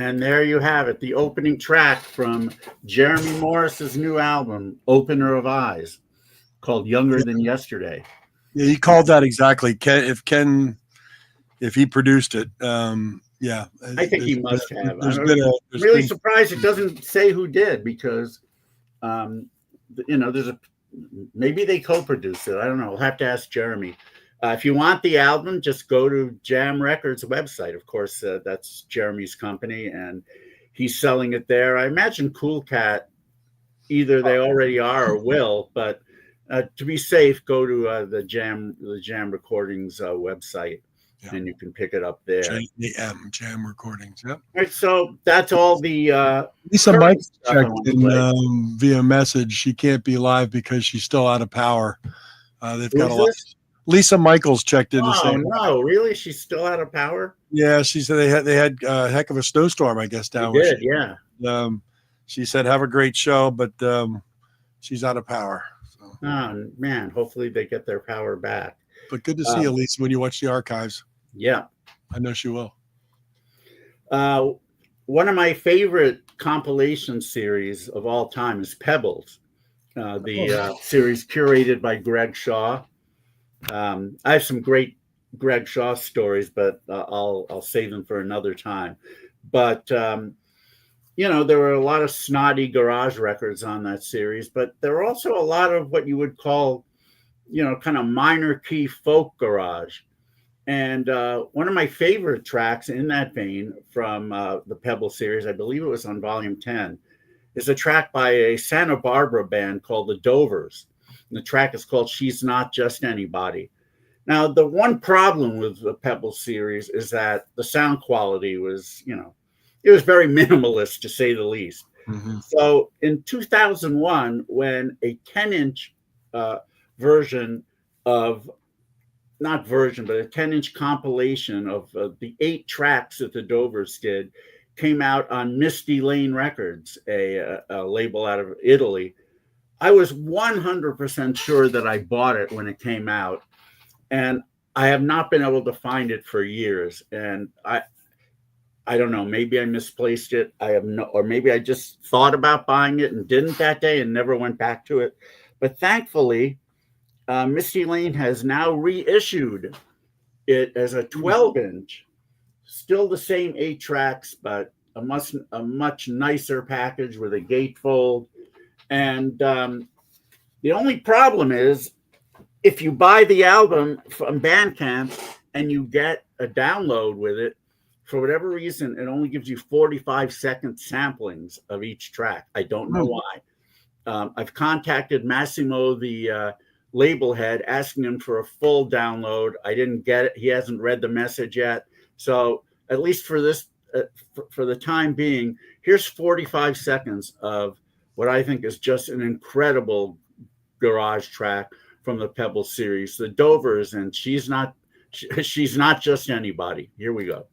And there you have it, the opening track from Jeremy Morris's new album, Opener of Eyes, called Younger Than Yesterday. Yeah, he called that exactly. If he produced it, yeah. I think he must have. There's I'm been really surprised it doesn't say who did, because, maybe they co-produced it. I don't know. We'll have to ask Jeremy. If you want the album, just go to Jam Records website. Of course, that's Jeremy's company, and he's selling it there. I imagine Cool Cat, either they already are or will, but to be safe, go to the Jam Recordings website, and you can pick it up there. Jam Recordings. Yep. All right, so that's all the. Lisa Mike checked in via message. She can't be live because she's still out of power. They've got a lot. Lisa Michaels checked in to say, no, really? She's still out of power? Yeah, she said they had a heck of a snowstorm, I guess, down where yeah. She said, have a great show, but she's out of power. So. Oh, man, hopefully they get their power back. But good to see you, Lisa, when you watch the archives. Yeah. I know she will. One of my favorite compilation series of all time is Pebbles, the series curated by Greg Shaw. I have some great Greg Shaw stories, but I'll save them for another time. But there were a lot of snotty garage records on that series, but there were also a lot of what you would call, kind of minor key folk garage. And one of my favorite tracks in that vein from the Pebble series, I believe it was on volume 10, is a track by a Santa Barbara band called the Dovers. And the track is called She's Not Just Anybody. Now, the one problem with the Pebble series is that the sound quality was, it was very minimalist, to say the least. Mm-hmm. So in 2001, when a 10-inch version of, not version, but a 10-inch compilation of the 8 tracks that the Dovers did came out on Misty Lane Records, a label out of Italy, I was 100% sure that I bought it when it came out, and I have not been able to find it for years. And I don't know, maybe I misplaced it. Or maybe I just thought about buying it and didn't that day and never went back to it. But thankfully, Misty Lane has now reissued it as a 12-inch, still the same 8 tracks, but a much nicer package with a gatefold. And the only problem is, if you buy the album from Bandcamp and you get a download with it, for whatever reason, it only gives you 45-second samplings of each track. I don't know why. I've contacted Massimo, the label head, asking him for a full download. I didn't get it. He hasn't read the message yet. So at least for this, for the time being, here's 45 seconds of what I think is just an incredible garage track from the Pebble series, the Dovers, and she's not just anybody. Here we go.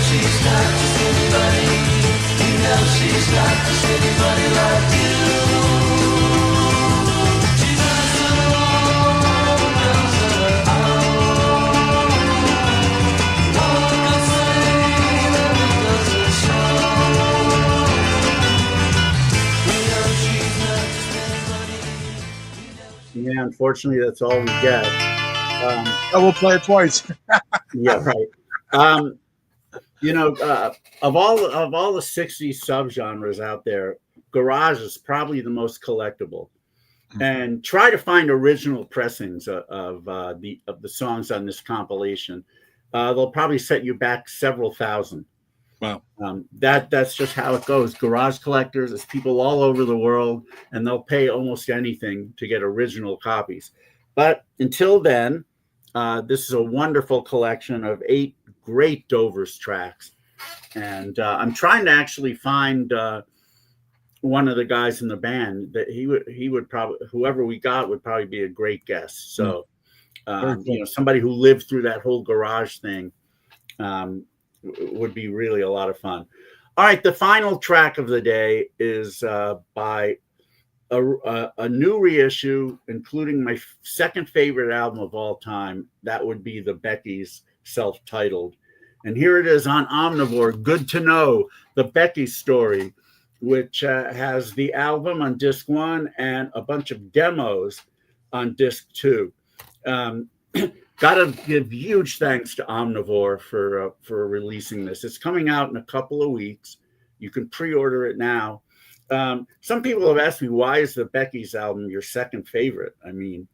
She's not just anybody. She's not just anybody like you. She's got her own girls of her own. No one can say that it doesn't show. She's not just anybody. Yeah, unfortunately, that's all we get. I will play it twice. Yeah, right. Of all the 60s subgenres out there, garage is probably the most collectible. Mm-hmm. And try to find original pressings of the songs on this compilation. They'll probably set you back several thousand. Wow. That's just how it goes. Garage collectors is people all over the world, and they'll pay almost anything to get original copies. But until then, this is a wonderful collection of 8 great Dovers tracks. And I'm trying to actually find one of the guys in the band that he would probably, whoever we got would probably be a great guest. So Very cool. You know, somebody who lived through that whole garage thing would be really a lot of fun. All right, the final track of the day is by a new reissue, including my second favorite album of all time. That would be the Becky's, self-titled. And here it is on Omnivore, Good to Know, the Becky Story, which has the album on disc 1 and a bunch of demos on disc 2. Got to give huge thanks to Omnivore for releasing this. It's coming out in a couple of weeks. You can pre-order it now. Some people have asked me, why is the Becky's album your second favorite? I mean,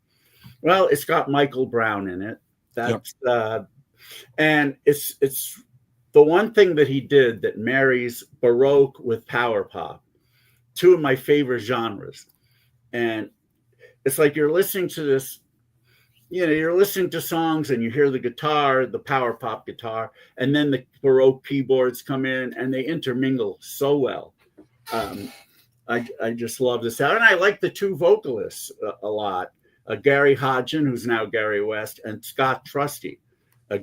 well, it's got Michael Brown in it. That's and it's the one thing that he did that marries Baroque with power pop, two of my favorite genres. And it's like you're listening to this, you know, you're listening to songs and you hear the guitar, the power pop guitar, and then the Baroque keyboards come in and they intermingle so well. I just love this out. And I like the two vocalists a lot, Gary Hodgin, who's now Gary West, and Scott Trusty.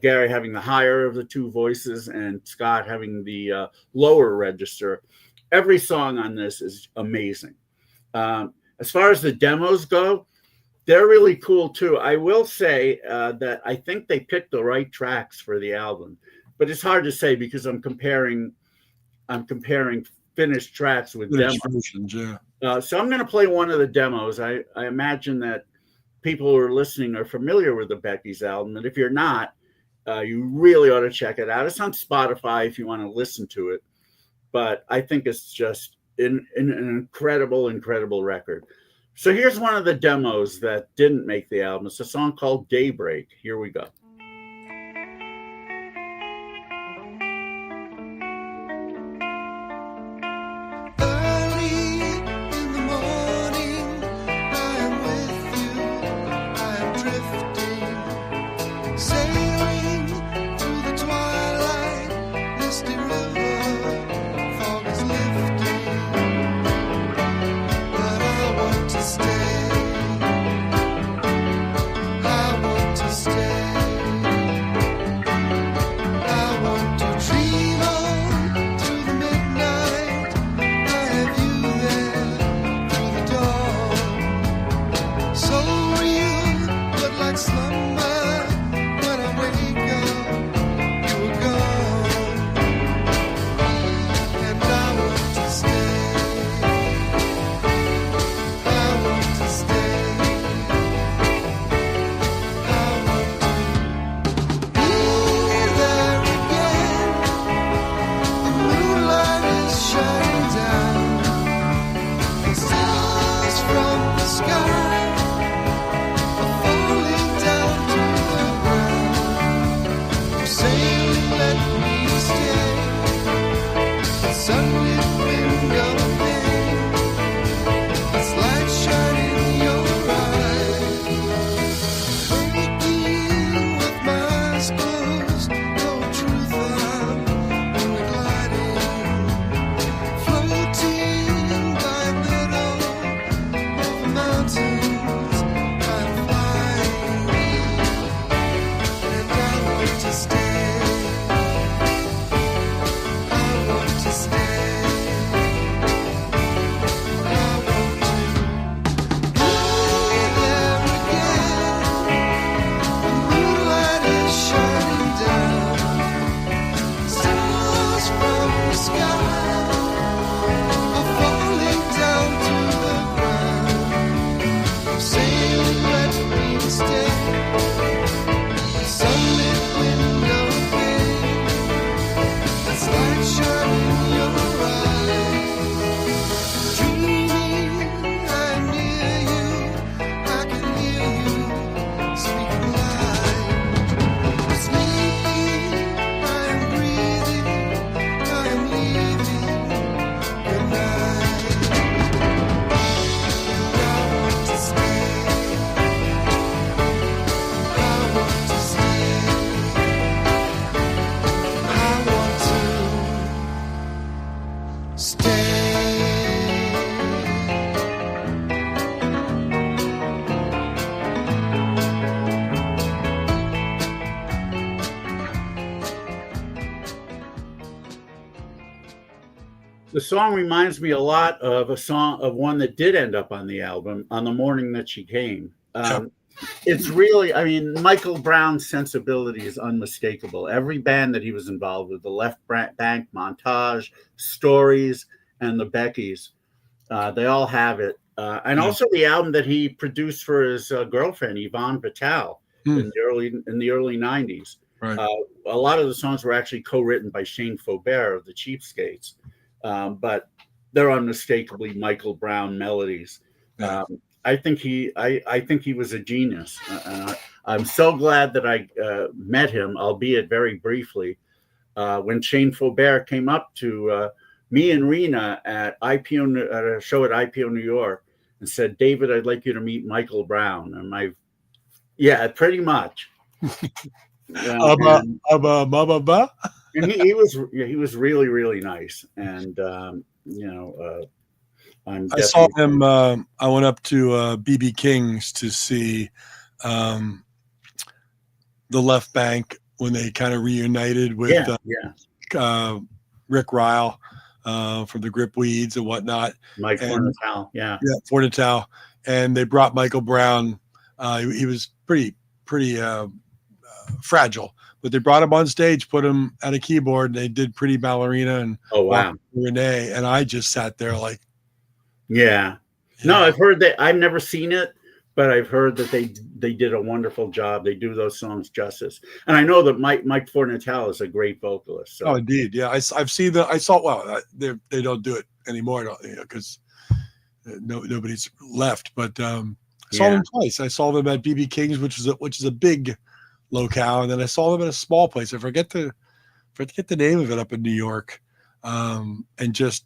Gary having the higher of the two voices and Scott having the lower register. Every song on this is amazing. As far as the demos go, they're really cool too. I will say that I think they picked the right tracks for the album, but it's hard to say because I'm comparing finished tracks with demos. Versions, yeah. So I'm going to play one of the demos. I imagine that people who are listening are familiar with the Becky's album, and if you're not, you really ought to check it out. It's on Spotify if you want to listen to it, but I think it's just an incredible, incredible record. So here's one of the demos that didn't make the album. It's a song called Daybreak. Here we go. Stay. The song reminds me a lot of one that did end up on the album, On the Morning That She Came. It's really, I mean, Michael Brown's sensibility is unmistakable. Every band that he was involved with, the Left Bank, Montage, Stories, and the Beckys, they all have it. And also the album that he produced for his girlfriend, Yvonne Vital, in the early 90s. Right. A lot of the songs were actually co-written by Shane Faubert of the Cheapskates, but they're unmistakably Michael Brown melodies. Yeah. I think he was a genius. I'm so glad that I met him, albeit very briefly, when Shane Faubert came up to me and Rena at IPO at a show at IPO New York and said, "David, I'd like you to meet Michael Brown." And pretty much. And he was really, really nice. And I saw him. I went up to BB King's to see the Left Bank when they kind of reunited with Rick Ryle from the Gripweeds and whatnot. Mike Fornatal, Fornatal, and they brought Michael Brown. He was pretty fragile, but they brought him on stage, put him at a keyboard, and they did Pretty Ballerina and Renee, and I just sat there like. Yeah. No, I've heard that. I've never seen it, but I've heard that they did a wonderful job. They do those songs justice, and I know that Mike Fornatal is a great vocalist. So. Oh, indeed, yeah. I've seen that. I saw. Well, they don't do it anymore, because nobody's left. But I saw them twice. I saw them at BB King's, which is a big locale, and then I saw them at a small place. I forget the name of it up in New York, and just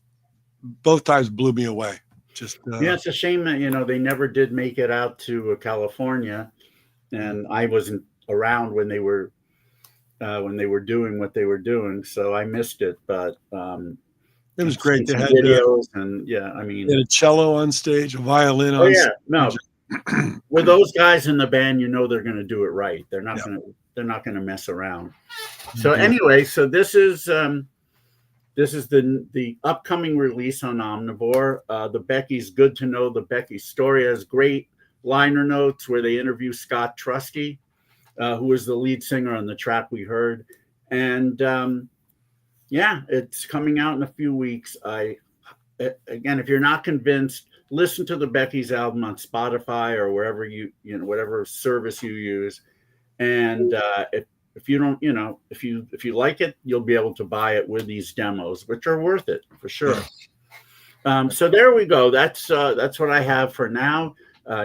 both times blew me away. It's a shame that they never did make it out to California, and I wasn't around when they were doing what they were doing, so I missed it. But it was great. They had videos, and they had a cello on stage, a violin on stage. No, with those guys in the band, they're going to do it right. They're not going to mess around. So anyway, so this is the upcoming release on Omnivore. The Becky's Good to Know the Becky Story has great liner notes where they interview Scott Trusty, who was the lead singer on the track we heard. And it's coming out in a few weeks. Again, if you're not convinced, listen to the Becky's album on Spotify or wherever whatever service you use. And if you don't, if you like it, you'll be able to buy it with these demos, which are worth it for sure. So there we go. That's what I have for now.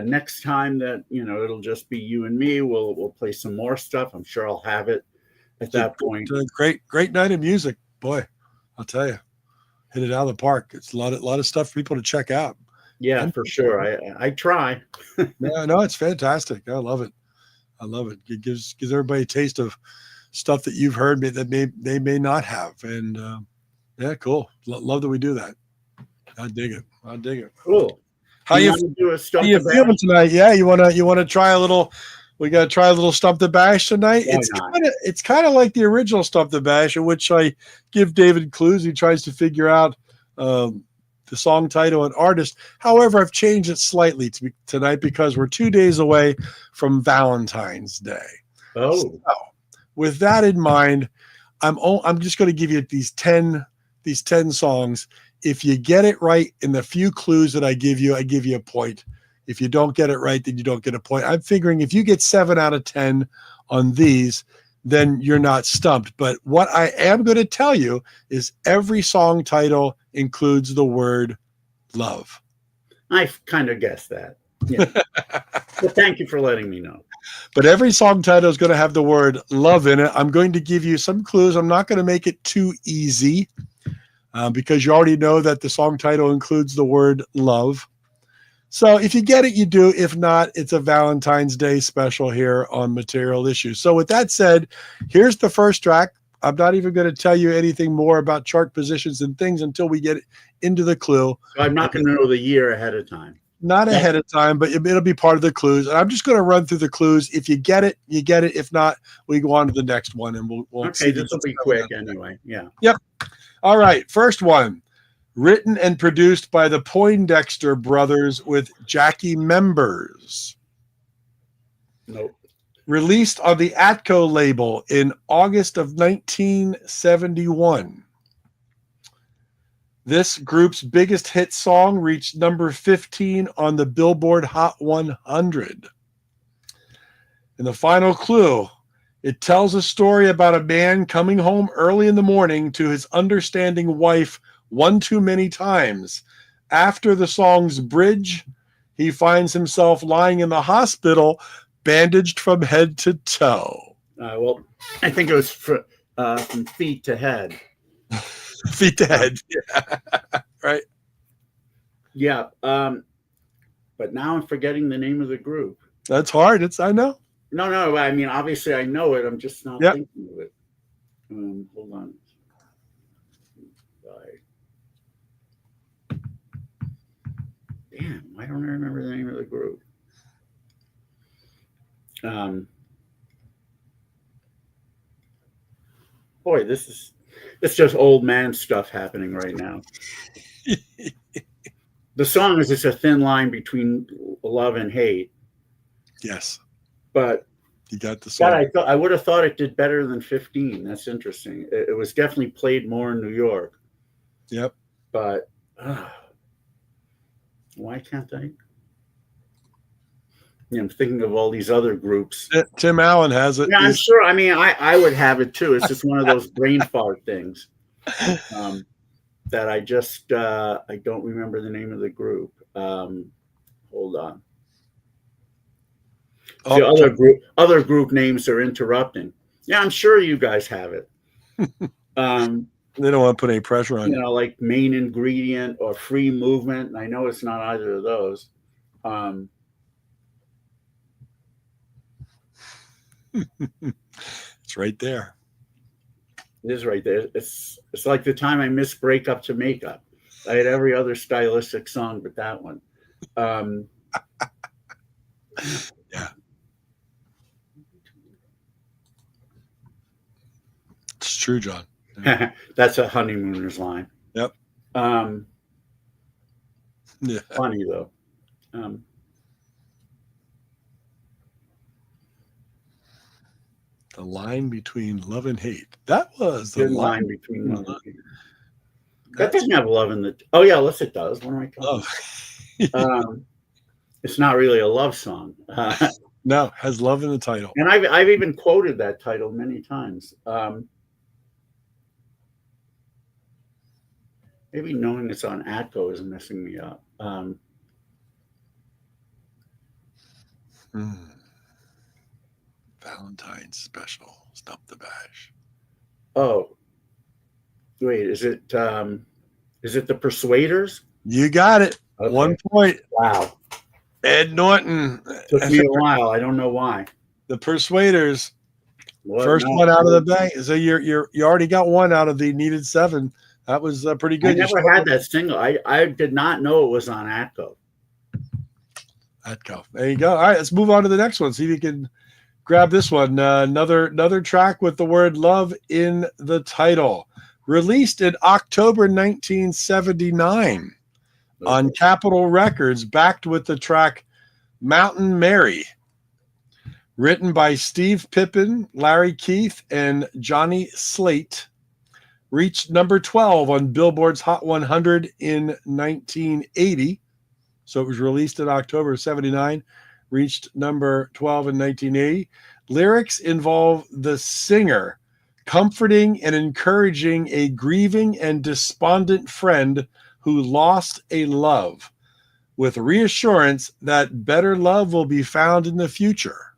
Next time that it'll just be you and me. We'll play some more stuff. I'm sure I'll have it at that point. Great night of music, boy. I'll tell you, hit it out of the park. It's a lot of stuff for people to check out. Yeah, for sure. I try. No, it's fantastic. I love it. It gives everybody a taste of stuff that you've heard that they may not have. And cool. Love that we do that. I dig it. Cool. How you feeling tonight? Yeah, you wanna try a little? We gotta try a little Stump the Bash tonight. It's kind of like the original Stump the Bash, in which I give David clues. He tries to figure out the song title and artist. However, I've changed it slightly tonight because we're 2 days away from Valentine's Day. Oh, so, with that in mind, I'm just going to give you these 10 songs. If you get it right in the few clues that I give you a point. If you don't get it right, then you don't get a point. I'm figuring if you get 7 out of 10 on these, then you're not stumped. But what I am going to tell you is every song title includes the word love. I kind of guessed that. Yeah. But thank you for letting me know. But every song title is going to have the word love in it. I'm going to give you some clues. I'm not going to make it too easy because you already know that the song title includes the word love. So if you get it, you do. If not, it's a Valentine's Day special here on Material Issues. So with that said, here's the first track. I'm not even going to tell you anything more about chart positions and things until we get into the clue. So I'm not going to know the year ahead of time. Not ahead of time, but it'll be part of the clues. And I'm just going to run through the clues. If you get it, you get it. If not, we go on to the next one, and we'll okay, this will be quick anyway. Yeah. Yep. All right. First one. Written and produced by the Poindexter brothers with Jackie Members. Nope. Released on the Atco label in August of 1971. This group's biggest hit song reached number 15 on the Billboard Hot 100. And the final clue, it tells a story about a man coming home early in the morning to his understanding wife one too many times. After the song's bridge, he finds himself lying in the hospital, bandaged from head to toe. Well, I think it was from feet to head. Feet to head. Yeah. Right. Yeah. But now I'm forgetting the name of the group. That's hard. I know. No. I mean, obviously I know it. I'm just not thinking of it. Hold on. Damn, why don't I remember the name of the group? Boy, it's just old man stuff happening right now. The song is just a thin line between love and hate. Yes. But you got the song. I would have thought it did better than 15. That's interesting. It was definitely played more in New York. Yep. But why can't I? I'm thinking of all these other groups. Tim Allen has it. Yeah, I'm sure. I mean, I would have it too. It's just one of those brain fart things that I just I don't remember the name of the group. Hold on. The other group names are interrupting. Yeah, I'm sure you guys have it. They don't want to put any pressure on you. You know, like Main Ingredient or Free Movement. And I know it's not either of those. It's right there. It is right there. It's like the time I missed Break Up to Make Up. I had every other stylistic song but that one. Yeah. It's true, John. Yeah. That's a Honeymooner's line. Yep. Yeah. Yeah. Funny though. The line between love and hate. That was the line between love and hate. That doesn't have love in the. Oh yeah, yes it does. What am I talking about? It's not really a love song. No, has love in the title. And I've even quoted that title many times. Maybe knowing it's on Atco is messing me up. Valentine's special. Stop the bash. Oh, wait, is it the Persuaders? You got it. Okay. 1 point. Wow. Ed Norton. Took me a while. I don't know why. The Persuaders. First one out of the bank. So you already got one out of the needed 7. That was pretty good. I never had that single. I did not know it was on Atco. Atco. There you go. All right, let's move on to the next one. See if you can grab this one. Another track with the word love in the title. Released in October 1979 on Capitol Records, backed with the track Mountain Mary. Written by Steve Pippen, Larry Keith, and Johnny Slate. Reached number 12 on Billboard's Hot 100 in 1980. So it was released in October of 79. Reached number 12 in 1980. Lyrics involve the singer comforting and encouraging a grieving and despondent friend who lost a love, with reassurance that better love will be found in the future.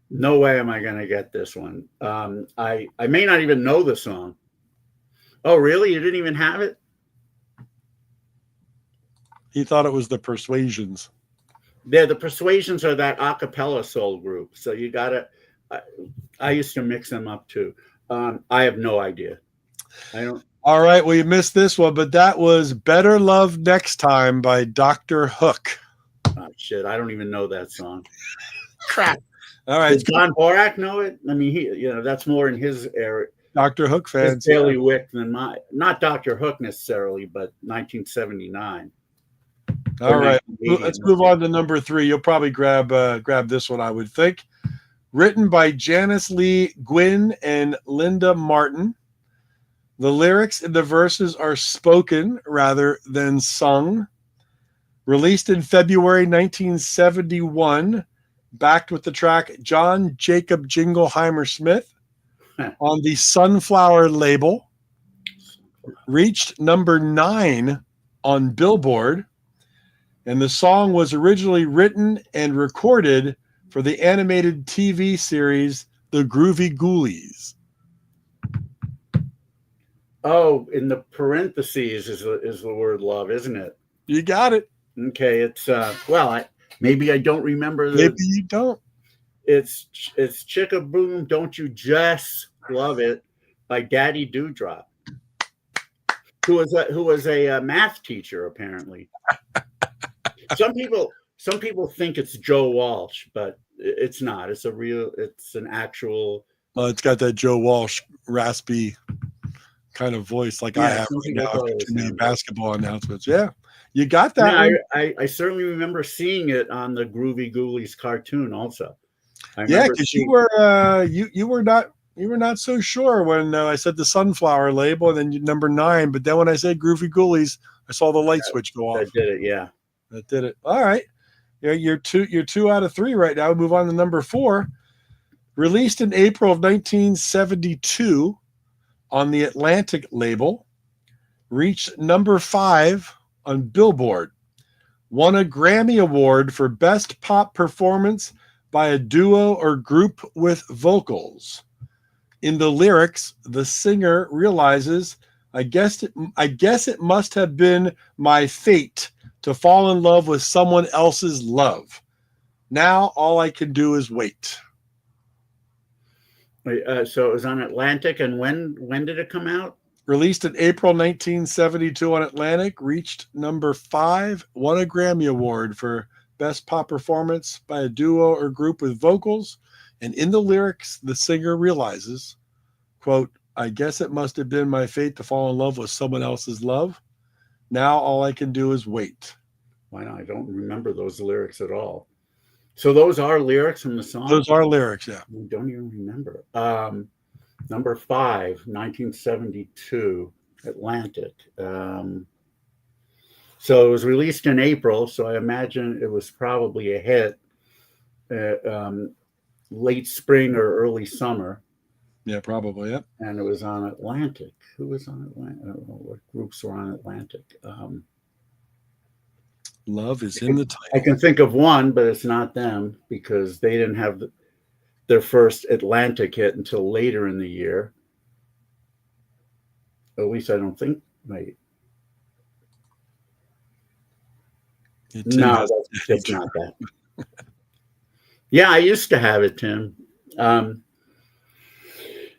No way am I going to get this one. I may not even know the song. Oh, really? You didn't even have it? He thought it was the Persuasions. Yeah, the Persuasions are that a cappella soul group. So you got to, I used to mix them up too. I have no idea. I don't. All right. Well, you missed this one, but that was Better Love Next Time by Dr. Hook. Oh, shit. I don't even know that song. Crap. All right. Does John Borak know it? I mean, that's more in his area. Dr. Hook his fans. bailiwick than mine. Not Dr. Hook necessarily, but 1979. All right, 1980. let's move on to number 3. You'll probably grab this one, I would think. Written by Janice Lee Gwynn and Linda Martin. The lyrics in the verses are spoken rather than sung. Released in February 1971, backed with the track John Jacob Jingleheimer Smith on the Sunflower label. Reached number 9 on Billboard. And the song was originally written and recorded for the animated TV series The Groovy Ghoulies. Oh, in the parentheses is the word love, isn't it? You got it. Okay, it's maybe I don't remember Maybe you don't. It's Chicka Boom, Don't You Just Love It by Daddy Dewdrop, who was a math teacher apparently. Some people think it's Joe Walsh, but it's not. It's an actual. Well, it's got that Joe Walsh raspy kind of voice like I have right now. Too many basketball announcements. Yeah, you got that. Yeah, I certainly remember seeing it on the Groovy Ghoulies cartoon also. Yeah, because you were not so sure when I said the Sunflower label and then number 9, but then when I said Groovy Ghoulies, I saw the light switch go off. That did it. Yeah, that did it. All right. Yeah, you're 2 out of 3 right now. We move on to number 4. Released in April of 1972 on the Atlantic label, reached number 5 on Billboard. Won a Grammy Award for Best Pop Performance by a duo or group with vocals. In the lyrics, the singer realizes, I guess it must have been my fate to fall in love with someone else's love. Now all I can do is wait. So it was on Atlantic, and when did it come out? Released in April 1972 on Atlantic, reached number 5, won a Grammy Award for Best Pop Performance by a duo or group with vocals, and in the lyrics, the singer realizes, quote, I guess it must have been my fate to fall in love with someone else's love. Now all I can do is wait. Why not? I don't remember those lyrics at all. So those are lyrics from the song? Those are lyrics, yeah. I don't even remember. Number 5, 1972, Atlantic. So it was released in April, so I imagine it was probably a hit late spring or early summer. Yeah, probably, yeah. And it was on Atlantic. Who was on Atlantic? I don't know what groups were on Atlantic. Love is in the title. I can think of one, but it's not them because they didn't have their first Atlantic hit until later in the year. At least I don't think. Wait. No, that's not that. Yeah, I used to have it, Tim.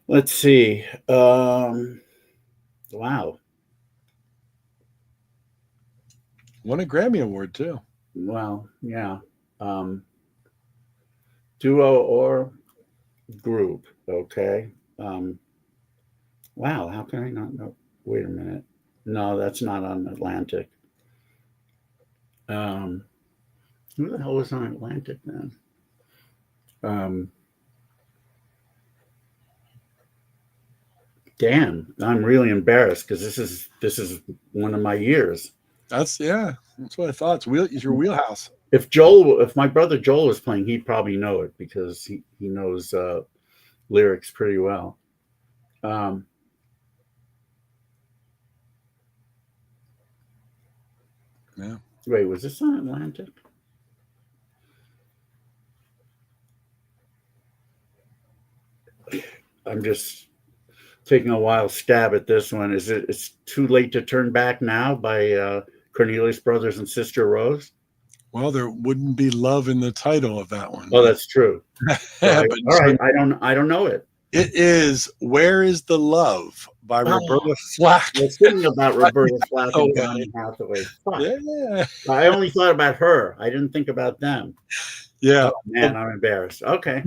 Let's see. Wow. Won a Grammy Award, too. Well, yeah. Duo or group, okay. Wow, how can I not know? Wait a minute. No, that's not on Atlantic. Who the hell was on Atlantic then? Damn, I'm really embarrassed because this is one of my years. That's what I thought. It's your wheelhouse. If my brother Joel was playing, he'd probably know it because he knows lyrics pretty well. Yeah. Wait, was this on Atlantic? I'm just taking a wild stab at this one. It's Too Late to Turn Back Now by Cornelius Brothers and Sister Rose? Well, there wouldn't be love in the title of that one. Oh, that's true. All right, I don't know it. It is Where Is the Love by Roberta Flack. I was thinking about Roberta Flack and Donny Hathaway. Yeah. I only thought about her. I didn't think about them. Yeah. Oh, man, I'm embarrassed. Okay.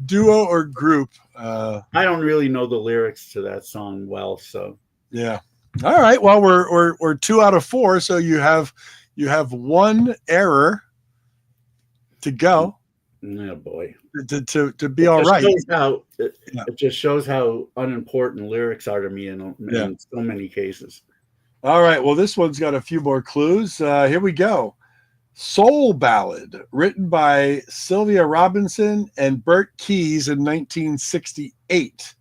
Duo or group. I don't really know the lyrics to that song well, so Yeah. All right. Well, we're 2 out of 4, so you have one error to go oh boy. to be all right. It just shows how unimportant lyrics are to me in so many cases. All right. Well, this one's got a few more clues. Here we go. Soul Ballad, written by Sylvia Robinson and Bert Keys in 1968.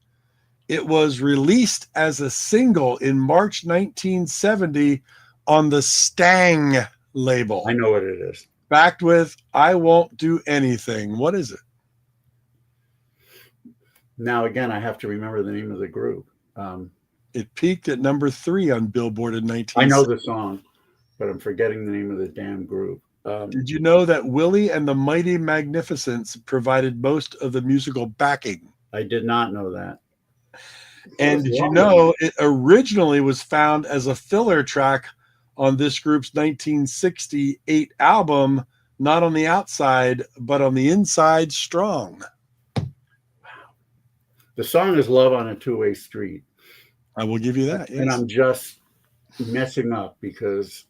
It was released as a single in March 1970 on the Stang label. I know what it is. Backed with I Won't Do Anything. What is it? Now, again, I have to remember the name of the group. It peaked at number 3 on Billboard in 1970. I know the song, but I'm forgetting the name of the damn group. Did you know that Willie and the Mighty Magnificents provided most of the musical backing? I did not know that. And did you know it originally was found as a filler track on this group's 1968 album, Not on the Outside, but on the Inside Strong? Wow. The song is Love on a Two-Way Street. I will give you that. Yes. And I'm just messing up because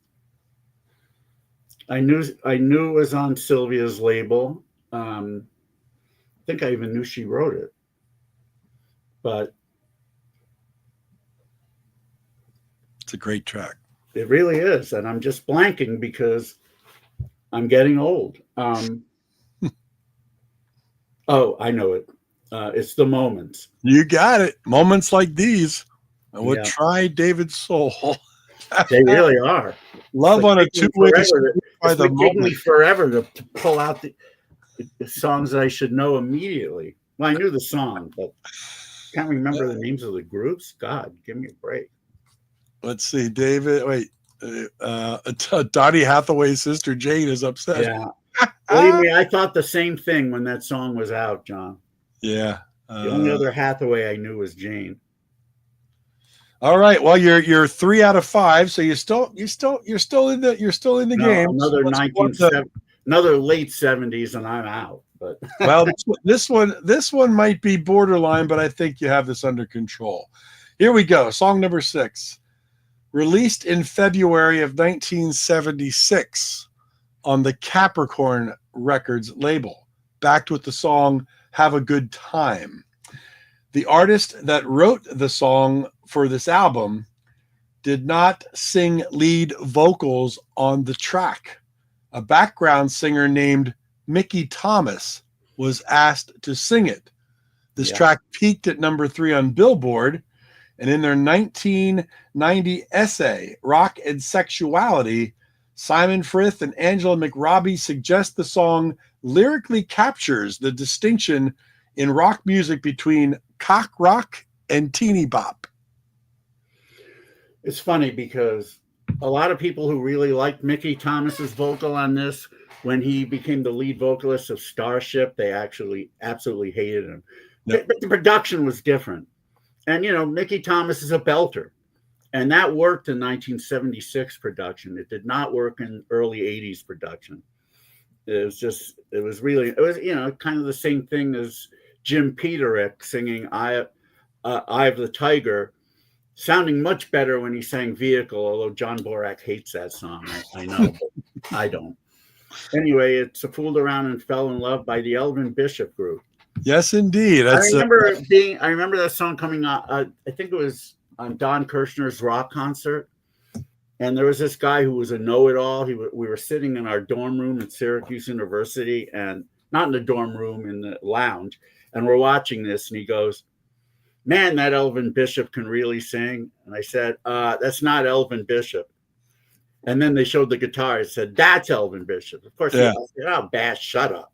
I knew it was on Sylvia's label. I think I even knew she wrote it. But it's a great track. It really is. And I'm just blanking because I'm getting old. Oh, I know it. It's The Moments. You got it. Moments like these. I would try David's soul. They really are. Love on a two-way street by the It's taking me moment. forever to pull out the songs that I should know immediately. Well, I knew the song, but can't remember the names of the groups. God, give me a break. Let's see, David. Wait, Dottie Hathaway's sister Jane is upset. Yeah, believe me, I thought the same thing when that song was out, John. Yeah. The only other Hathaway I knew was Jane. All right. Well, you're 3 out of 5, so you're still in the game. Another late 70s, and I'm out. But well, this one might be borderline, but I think you have this under control. Here we go. Song number 6, released in February of 1976 on the Capricorn Records label, backed with the song "Have a Good Time." The artist that wrote the song for this album did not sing lead vocals on the track. A background singer named Mickey Thomas was asked to sing it. This track peaked at number 3 on Billboard, and in their 1990 essay, Rock and Sexuality, Simon Frith and Angela McRobbie suggest the song lyrically captures the distinction in rock music between cock rock and teeny bop. it's funny because a lot of people who really liked Mickey Thomas's vocal on this, when he became the lead vocalist of Starship, they actually absolutely hated him. Yep. But the production was different. And, you know, Mickey Thomas is a belter. And that worked in 1976 production. It did not work in early 80s production. It was, you know, kind of the same thing as Jim Peterick singing Eye of the Tiger, sounding much better when he sang Vehicle, although John Borak hates that song. I know, but I don't. Anyway, it's a Fooled Around and Fell in Love by the Elvin Bishop Group. Yes, indeed. I remember that song coming out. I think it was on Don Kirshner's rock concert. And there was this guy who was a know-it-all. We were sitting in our dorm room at Syracuse University, and not in the dorm room, in the lounge. And we're watching this, and he goes, "Man, that Elvin Bishop can really sing." And I said, "That's not Elvin Bishop." And then they showed the guitar. I said, "That's Elvin Bishop." Of course, yeah. He said, "Oh, Bash, shut up."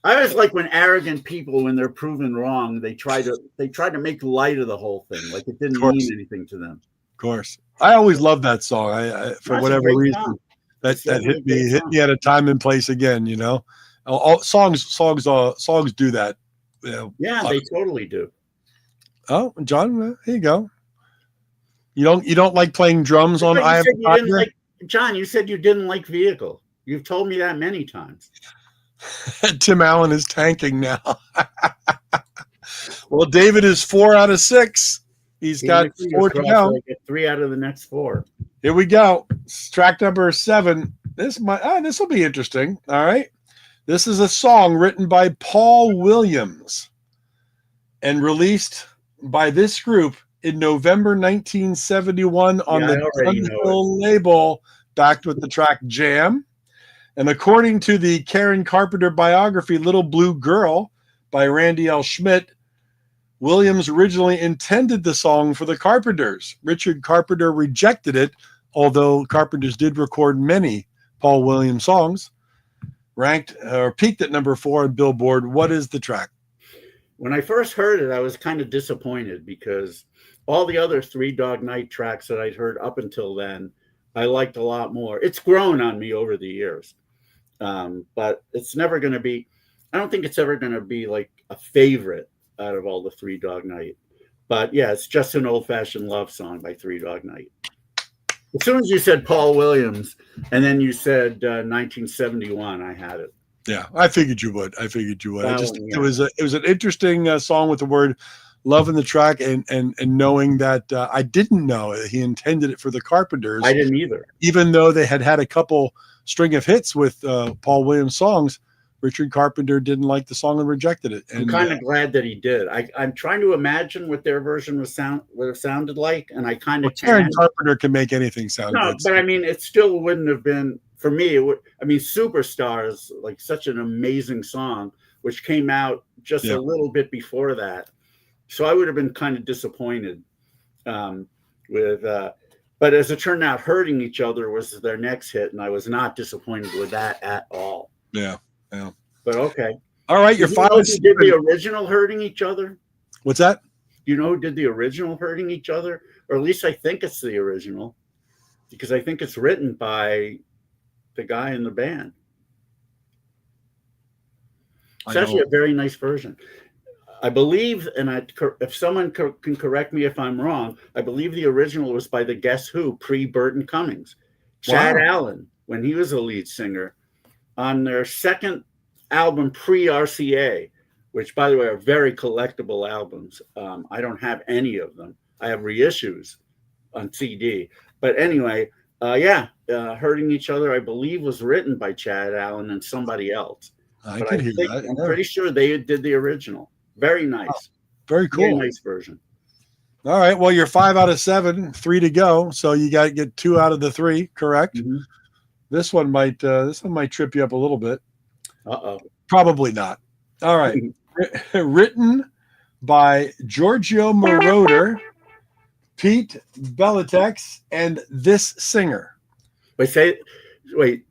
I always like when arrogant people, when they're proven wrong, they try to make light of the whole thing, like it didn't mean anything to them. Of course, I always loved that song. I for whatever reason, that hit me at a time and place again. You know, all songs do that. You know, yeah, they totally do. Oh, John, here you go. You don't like playing drums on Eye of the Tiger? John, you said you didn't like Vehicle. You've told me that many times. Tim Allen is tanking now. Well, David is 4 out of 6. He's got 4 to go. I get 3 out of the next 4. Here we go. Track number 7. This will be interesting. All right. This is a song written by Paul Williams and released by this group in November 1971 on the Dunhill label, backed with the track Jam. And according to the Karen Carpenter biography, Little Blue Girl by Randy L. Schmidt, Williams originally intended the song for the Carpenters. Richard Carpenter rejected it, although Carpenters did record many Paul Williams songs. Ranked or peaked at number 4 on Billboard. What is the track? When I first heard it, I was kind of disappointed because all the other Three Dog Night tracks that I'd heard up until then, I liked a lot more. It's grown on me over the years. But it's never going to be, I don't think it's ever going to be like a favorite out of all the Three Dog Night. But yeah, it's just an old-fashioned love song by Three Dog Night. As soon as you said Paul Williams and then you said 1971, I had it. Yeah, I figured you would. It was an interesting song with the word love in the track, and knowing that I didn't know he intended it for the Carpenters. I didn't either. Even though they had a couple string of hits with Paul Williams songs, Richard Carpenter didn't like the song and rejected it. And, I'm kind of glad that he did. I'm trying to imagine what their version would have sounded like, and I kind of Karen Carpenter can make anything sound good. But I mean, it still wouldn't have been for me. Superstar is like such an amazing song, which came out just a little bit before that. So I would have been kind of disappointed but as it turned out, Hurting Each Other was their next hit, and I was not disappointed with that at all. Yeah. But okay. All right, your final. Did the original Hurting Each Other? What's that? You know who did the original Hurting Each Other? Or at least I think it's the original, because I think it's written by the guy in the band. It's actually a very nice version. I believe, and if someone can correct me if I'm wrong, I believe the original was by the Guess Who, pre-Burton Cummings. Chad Allen, when he was a lead singer, on their second album, pre-RCA, which, by the way, are very collectible albums. I don't have any of them. I have reissues on CD. But anyway, Hurting Each Other, I believe, was written by Chad Allen and somebody else. I'm pretty sure they did the original. Very nice. Oh, very cool. Very nice version. All right. Well, you're 5 out of 7, 3 to go. So you got to get 2 out of the 3 correct. Mm-hmm. This one might trip you up a little bit. Probably not. All right. Written by Giorgio Moroder, Pete Bellitex, and this singer. Wait.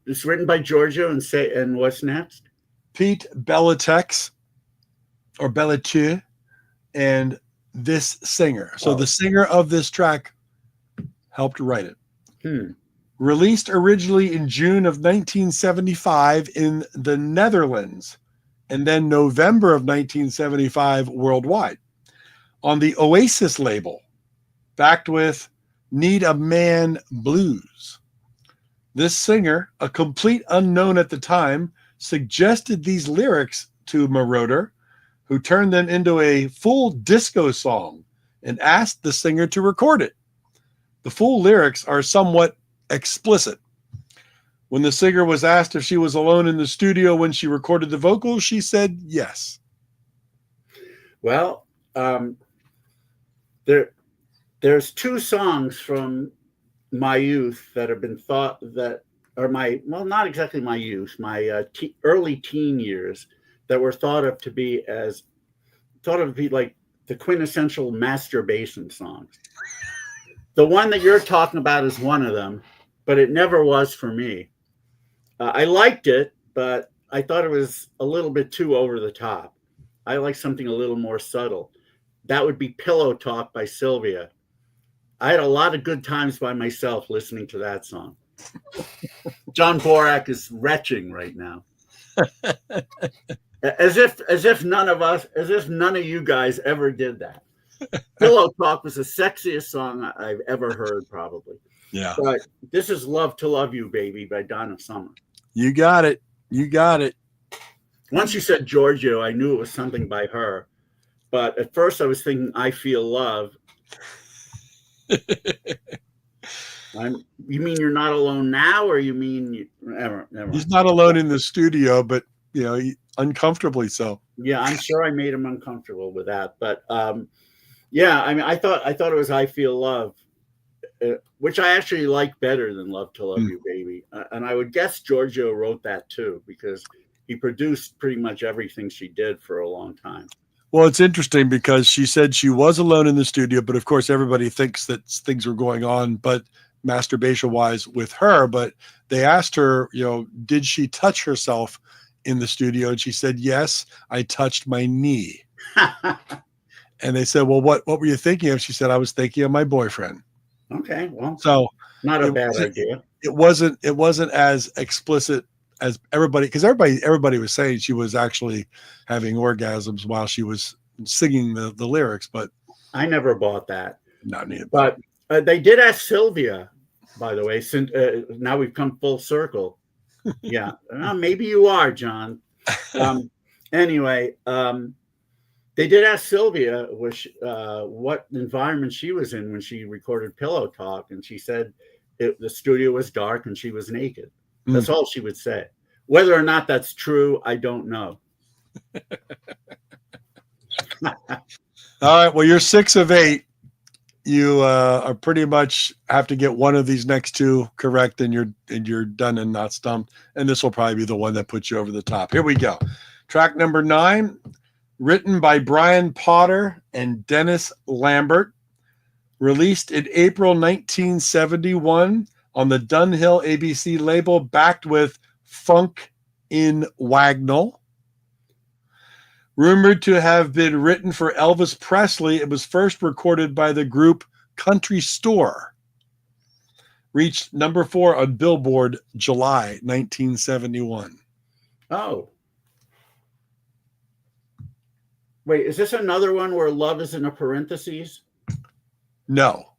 It's written by Giorgio, and what's next? Pete Bellitex. Or Belletieu, and this singer. So the singer of this track helped write it. Released originally in June of 1975 in the Netherlands, and then November of 1975 worldwide. On the Oasis label, backed with Need a Man Blues. This singer, a complete unknown at the time, suggested these lyrics to Moroder, who turned them into a full disco song and asked the singer to record it. The full lyrics are somewhat explicit. When the singer was asked if she was alone in the studio when she recorded the vocals, she said yes. Well, there's 2 songs from my youth that have been thought that are not exactly my youth, my early teen years, that were thought of to be like the quintessential masturbation songs. The one that you're talking about is one of them, but it never was for me. I liked it, but I thought it was a little bit too over the top. I like something a little more subtle. That would be Pillow Talk by Sylvia. I had a lot of good times by myself listening to that song. John Borak is retching right now. As if none of you guys ever did that. Pillow Talk was the sexiest song I've ever heard, probably. Yeah. But this is Love to Love You, Baby by Donna Summer. You got it. You got it. Once you said Giorgio, I knew it was something by her. But at first I was thinking I Feel Love. You mean You're Not Alone Now, or you mean never He's not alone in the studio, but uncomfortably so. Yeah, I'm sure I made him uncomfortable with that. But yeah, I mean, I thought it was I Feel Love, which I actually like better than Love to Love You, Baby. And I would guess Giorgio wrote that too, because he produced pretty much everything she did for a long time. Well, it's interesting because she said she was alone in the studio, but of course everybody thinks that things were going on, but masturbation-wise with her. But they asked her, did she touch herself in the studio? And she said, yes, I touched my knee. And they said, well, what were you thinking of? She said, I was thinking of my boyfriend. Okay, well, so not a bad idea. It wasn't as explicit as everybody, because everybody was saying she was actually having orgasms while she was singing the lyrics, but I never bought that. No, neither. But they did ask Sylvia, by the way, since now we've come full circle. Yeah, maybe you are, John. Anyway, they did ask Sylvia what environment she was in when she recorded Pillow Talk, and she said the studio was dark and she was naked. That's all she would say. Whether or not that's true, I don't know. All right. Well, you're 6 of 8. You are pretty much have to get one of these next two correct, and you're done and not stumped. And this will probably be the one that puts you over the top. Here we go. Track number 9, written by Brian Potter and Dennis Lambert, released in April 1971 on the Dunhill ABC label, backed with Funk in Wagnall. Rumored to have been written for Elvis Presley, it was first recorded by the group Country Store. Reached number 4 on Billboard July 1971. Oh. Wait, is this another one where love is in a parentheses? No.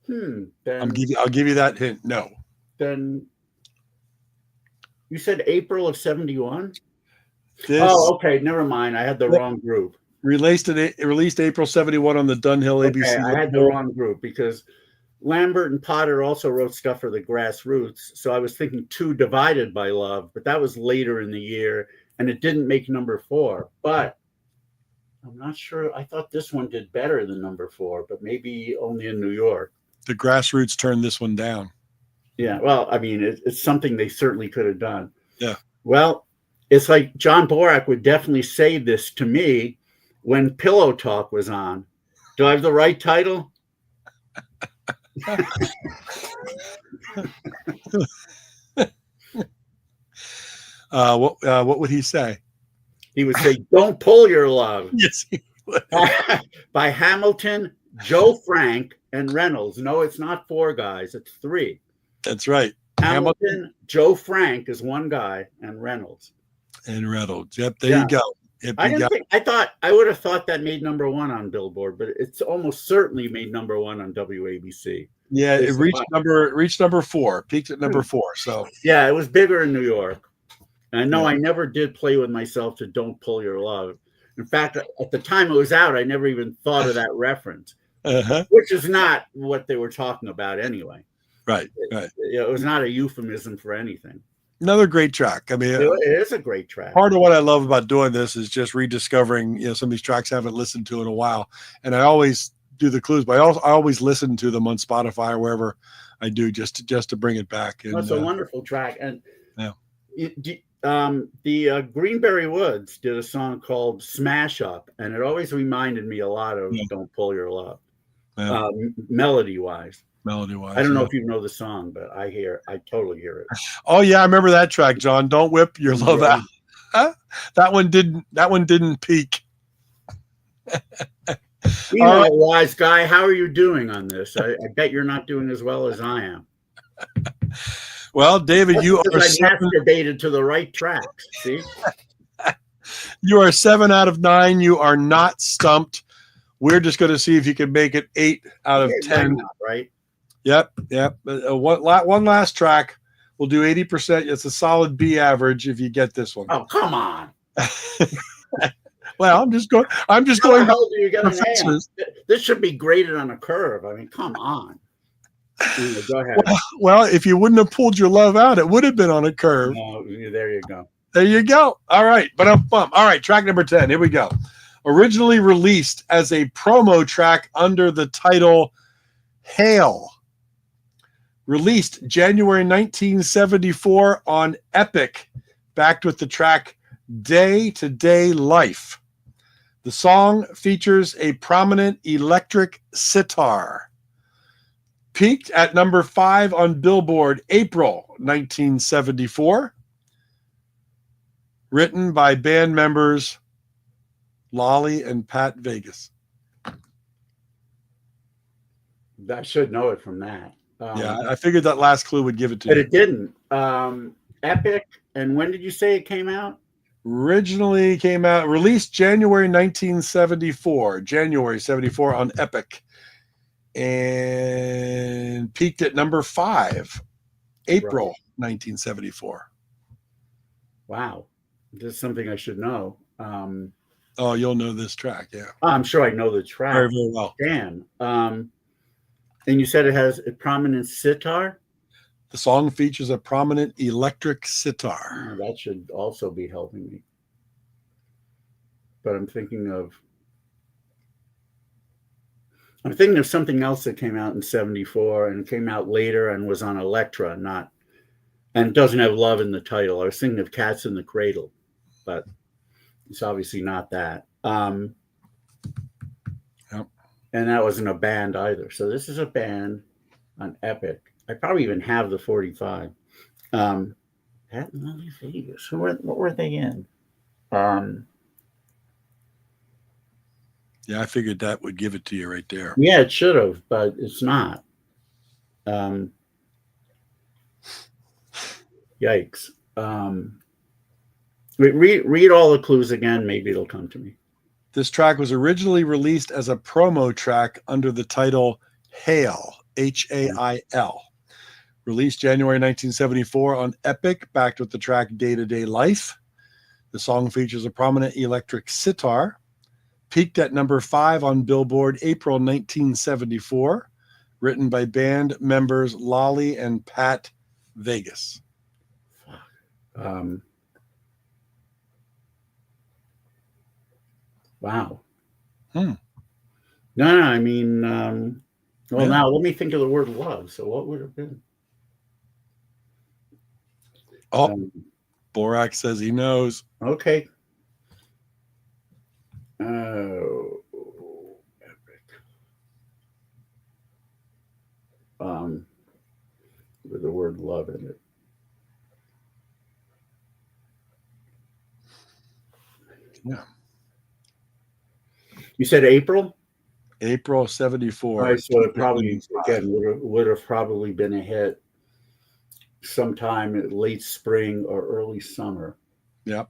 Then I'll give you that hint. No. Then you said April of 71? Oh, okay. Never mind. I had the wrong group. Released April 71 on the Dunhill ABC. I had the wrong group because Lambert and Potter also wrote stuff for the Grassroots. So I was thinking 2 Divided by Love, but that was later in the year and it didn't make number 4. But I'm not sure. I thought this one did better than number 4, but maybe only in New York. The Grassroots turned this one down. Yeah. Well, I mean, it's something they certainly could have done. Yeah. Well, it's like John Borak would definitely say this to me when Pillow Talk was on. Do I have the right title? What would he say? He would say, "Don't Pull Your Love." Yes, he would. By Hamilton, Joe Frank, and Reynolds. No, it's not 4 guys. It's 3. That's right. Hamilton, Joe Frank is one guy, and Reynolds. Yep, there you go. I would have thought that made number 1 on Billboard, but it's almost certainly made number 1 on WABC. Yeah, it reached number 4, peaked at number 4. So yeah, it was bigger in New York. And I know I never did play with myself to Don't Pull Your Love. In fact, at the time it was out, I never even thought of that reference, which is not what they were talking about anyway. Right. It was not a euphemism for anything. Another great track. I mean, it is a great track. Part of what I love about doing this is just rediscovering, some of these tracks I haven't listened to in a while. And I always do the clues, but I always listen to them on Spotify or wherever I do just to bring it back. And, that's a wonderful track. And yeah. The Greenberry Woods did a song called Smash Up, and it always reminded me a lot of Don't Pull Your Love, melody-wise. I don't know if you know the song, but I totally hear it. Oh yeah, I remember that track, John. Don't whip your love out. Huh? That one didn't peak. Wise guy, how are you doing on this? I bet you're not doing as well as I am. Well, David, you are masturbated to the right tracks. See, you are 7 out of 9. You are not stumped. We're just going to see if you can make it 8 out of 10. Right? Yep. One last track. We'll do 80%. It's a solid B average if you get this one. Oh, come on. Well, I'm just going How by the hell do you get an A? professors. This should be graded on a curve. I mean, come on. Anyway, go ahead. Well, if you wouldn't have pulled your love out, it would have been on a curve. No, there you go. There you go. All right. But I'm bummed. All right. Track number 10. Here we go. Originally released as a promo track under the title Hail. Released January 1974 on Epic, backed with the track Day to Day Life. The song features a prominent electric sitar. Peaked at number 5 on Billboard, April 1974. Written by band members Lolly and Pat Vegas. I should know it from that. Yeah, I figured that last clue would give it to But you. it didn't. Epic. And when did you say it came out? Originally came out, released January 1974. January 74 on Epic. And peaked at number 5, April 1974. Wow. This is something I should know. Oh, you'll know this track, yeah. I'm sure I know the track. Very, very well. Damn. And you said it has a prominent sitar? The song features a prominent electric sitar. Oh, that should also be helping me. But I'm thinking of something else that came out in 74 and came out later and was on Elektra, and it doesn't have love in the title. I was thinking of Cats in the Cradle, but it's obviously not that. Yep. And that wasn't a band either. So this is a band on Epic. I probably even have the 45. Pat and Lolly Vegas. What were they in? Yeah, I figured that would give it to you right there. Yeah, it should have, but it's not. Yikes. Read all the clues again. Maybe it'll come to me. This track was originally released as a promo track under the title Hail, Hail. Released January 1974 on Epic, backed with the track Day to Day Life. The song features a prominent electric sitar. Peaked at number 5 on Billboard, April 1974. Written by band members Lolly and Pat Vegas. Wow. No, I mean, now let me think of the word love. So what would it have been? Oh, Borak says he knows. Okay. Oh, Epic. With the word love in it. Yeah. You said April? April 74. All right, so it probably, again, would have probably been a hit sometime in late spring or early summer. Yep.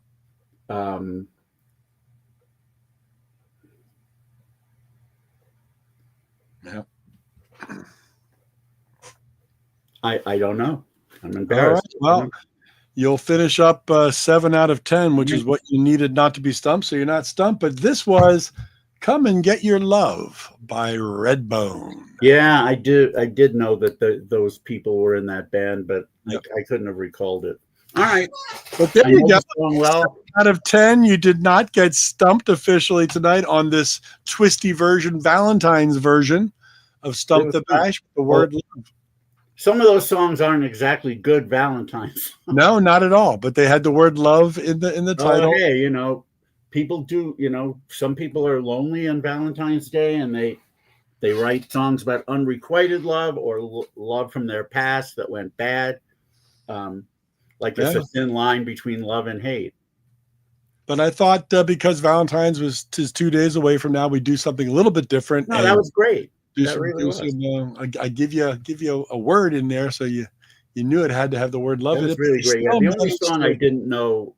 Yep. I don't know. I'm All right. embarrassed. Well, you'll finish up 7 out of 10, which is what you needed not to be stumped. So you're not stumped. But this was Come and Get Your Love by Redbone. Yeah, I did know that those people were in that band, but Yep. I couldn't have recalled it. All right. But there I you know go. this song well. 7 out of 10, you did not get stumped officially tonight on this twisty version, Valentine's version of Stump It the was fun. Bash. The word love. Some of those songs aren't exactly good Valentines. No, not at all. But they had the word love in the title. Oh, hey, people do, some people are lonely on Valentine's Day and they write songs about unrequited love or love from their past that went bad. Like there's a thin line between love and hate. But I thought because Valentine's is 2 days away from now, we do something a little bit different. No, that was great. Do That some, really do was. some, I give you a word in there, so you knew it had to have the word love That in was it. really great. Yeah, Still the only managed song to- I didn't know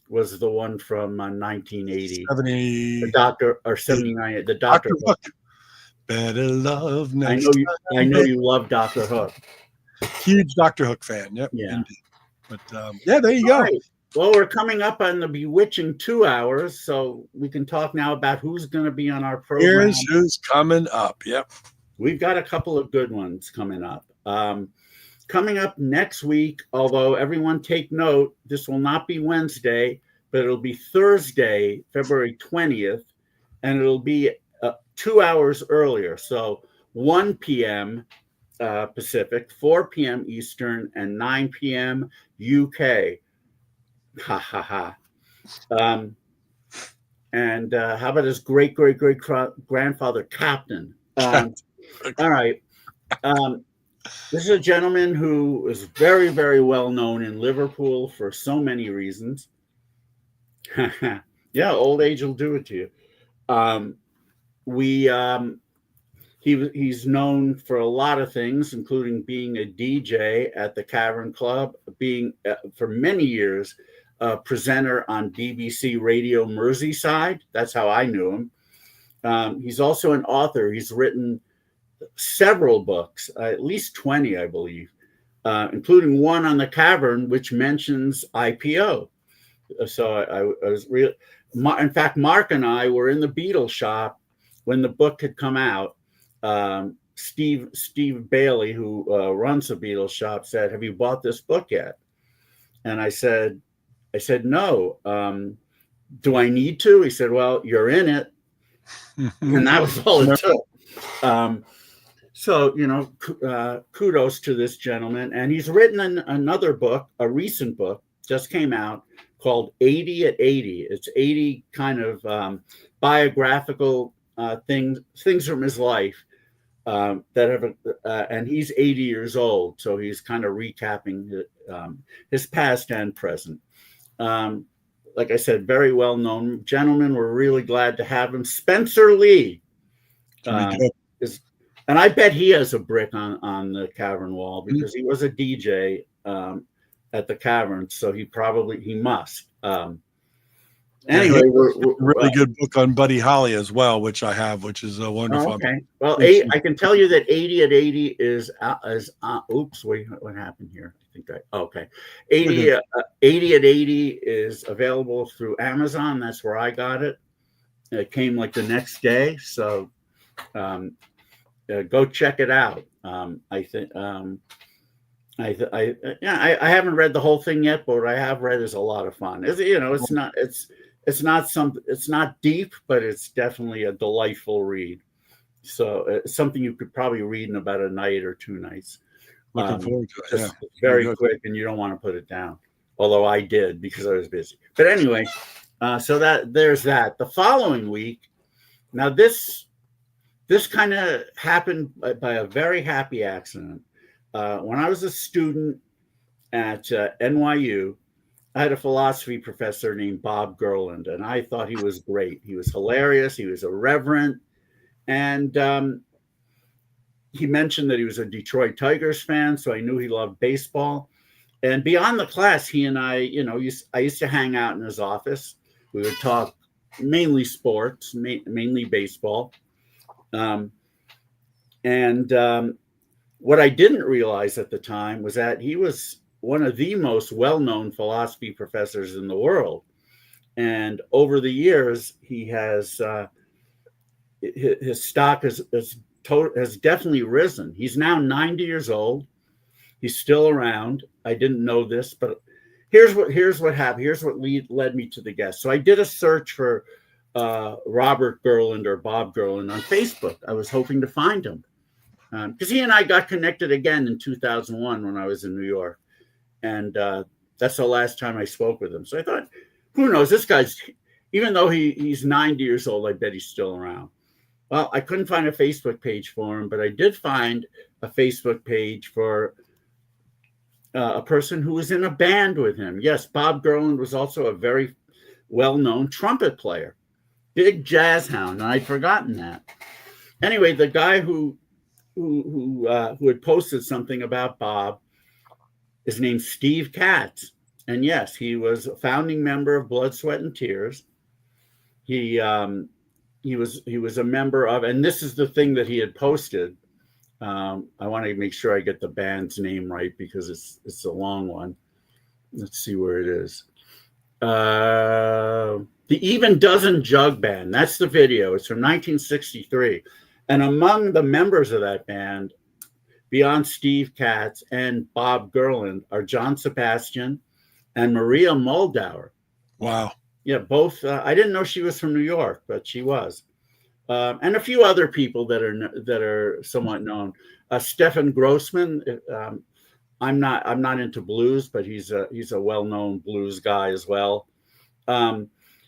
was the one from 1980. 70, The Doctor, or 79. The Doctor Dr. Hook. Hook. Better love I next know you love Doctor Hook. Huge Dr. Hook fan. Yep. Yeah. Indeed. But yeah, there you go. Right. Well, we're coming up on the bewitching 2 hours, so we can talk now about who's going to be on our program. Here's who's coming up. Yep. We've got a couple of good ones coming up. Coming up next week, although everyone take note, this will not be Wednesday, but it'll be Thursday, February 20th, and it'll be 2 hours earlier. So 1 p.m. Pacific, 4 p.m. Eastern, and 9 p.m. UK. Ha ha ha. And how about his great grandfather, Captain? All right. This is a gentleman who is very, very well known in Liverpool for so many reasons. Yeah, old age will do it to you. He's known for a lot of things, including being a DJ at the Cavern Club, being for many years a presenter on BBC Radio Merseyside. That's how I knew him. He's also an author. He's written several books, at least 20, I believe, including one on the Cavern, which mentions IPO. So I was really, in fact, Mark and I were in the Beatles shop when the book had come out. Steve Bailey, who runs the Beatles shop, said, "Have you bought this book yet?" And I said, "No. Do I need to?" He said, "Well, you're in it." And that was all it took. So, kudos to this gentleman. And he's written another book, a recent book, just came out, called 80 at 80. It's 80 kind of biographical things from his life that have, and he's 80 years old. So he's kind of recapping his past and present. Like I said, very well known gentleman. We're really glad to have him. Spencer Lee and I bet he has a brick on the Cavern wall because he was a DJ at the Cavern, so he must. Anyway, really good book on Buddy Holly as well, which I have, which is a wonderful. Oh, okay. Well, I can tell you that 80 at 80 is oops, wait, what happened here? I think okay. 80 at 80 is available through Amazon. That's where I got it. It came like the next day, so go check it out. I think I haven't read the whole thing yet, but what I have read is a lot of fun. It's not deep, but it's definitely a delightful read. So it's something you could probably read in about a night or 2 nights. Looking forward to it. Yeah. Very quick, and you don't want to put it down. Although I did because I was busy. But anyway, so there's that. The following week, now this kind of happened by a very happy accident. When I was a student at NYU, I had a philosophy professor named Bob Gerland, and I thought he was great. He was hilarious. He was irreverent. And he mentioned that he was a Detroit Tigers fan, so I knew he loved baseball. And beyond the class, he and I, I used to hang out in his office. We would talk mainly sports, mainly baseball. What I didn't realize at the time was that he was one of the most well-known philosophy professors in the world. And over the years, he has his stock has definitely risen. He's now 90 years old. He's still around. I didn't know this, but here's what happened. Here's what led me to the guest. So I did a search for Robert Gerland or Bob Gerland on Facebook. I was hoping to find him because he and I got connected again in 2001 when I was in New York. And that's the last time I spoke with him. So I thought, who knows? This guy's, even though he's 90 years old, I bet he's still around. Well, I couldn't find a Facebook page for him, but I did find a Facebook page for a person who was in a band with him. Yes, Bob Gerland was also a very well-known trumpet player, big jazz hound, and I'd forgotten that. Anyway, the guy who had posted something about Bob is named Steve Katz. And yes, he was a founding member of Blood, Sweat, and Tears. He was a member of, and this is the thing that he had posted. I want to make sure I get the band's name right because it's a long one. Let's see where it is. The Even Dozen Jug Band. That's the video. It's from 1963. And among the members of that band, beyond Steve Katz and Bob Gerland, are John Sebastian and Maria Moldauer. Wow. Yeah, both. I didn't know she was from New York, but she was. And a few other people that are somewhat known. Stefan Grossman. I'm not into blues, but he's a well-known blues guy as well.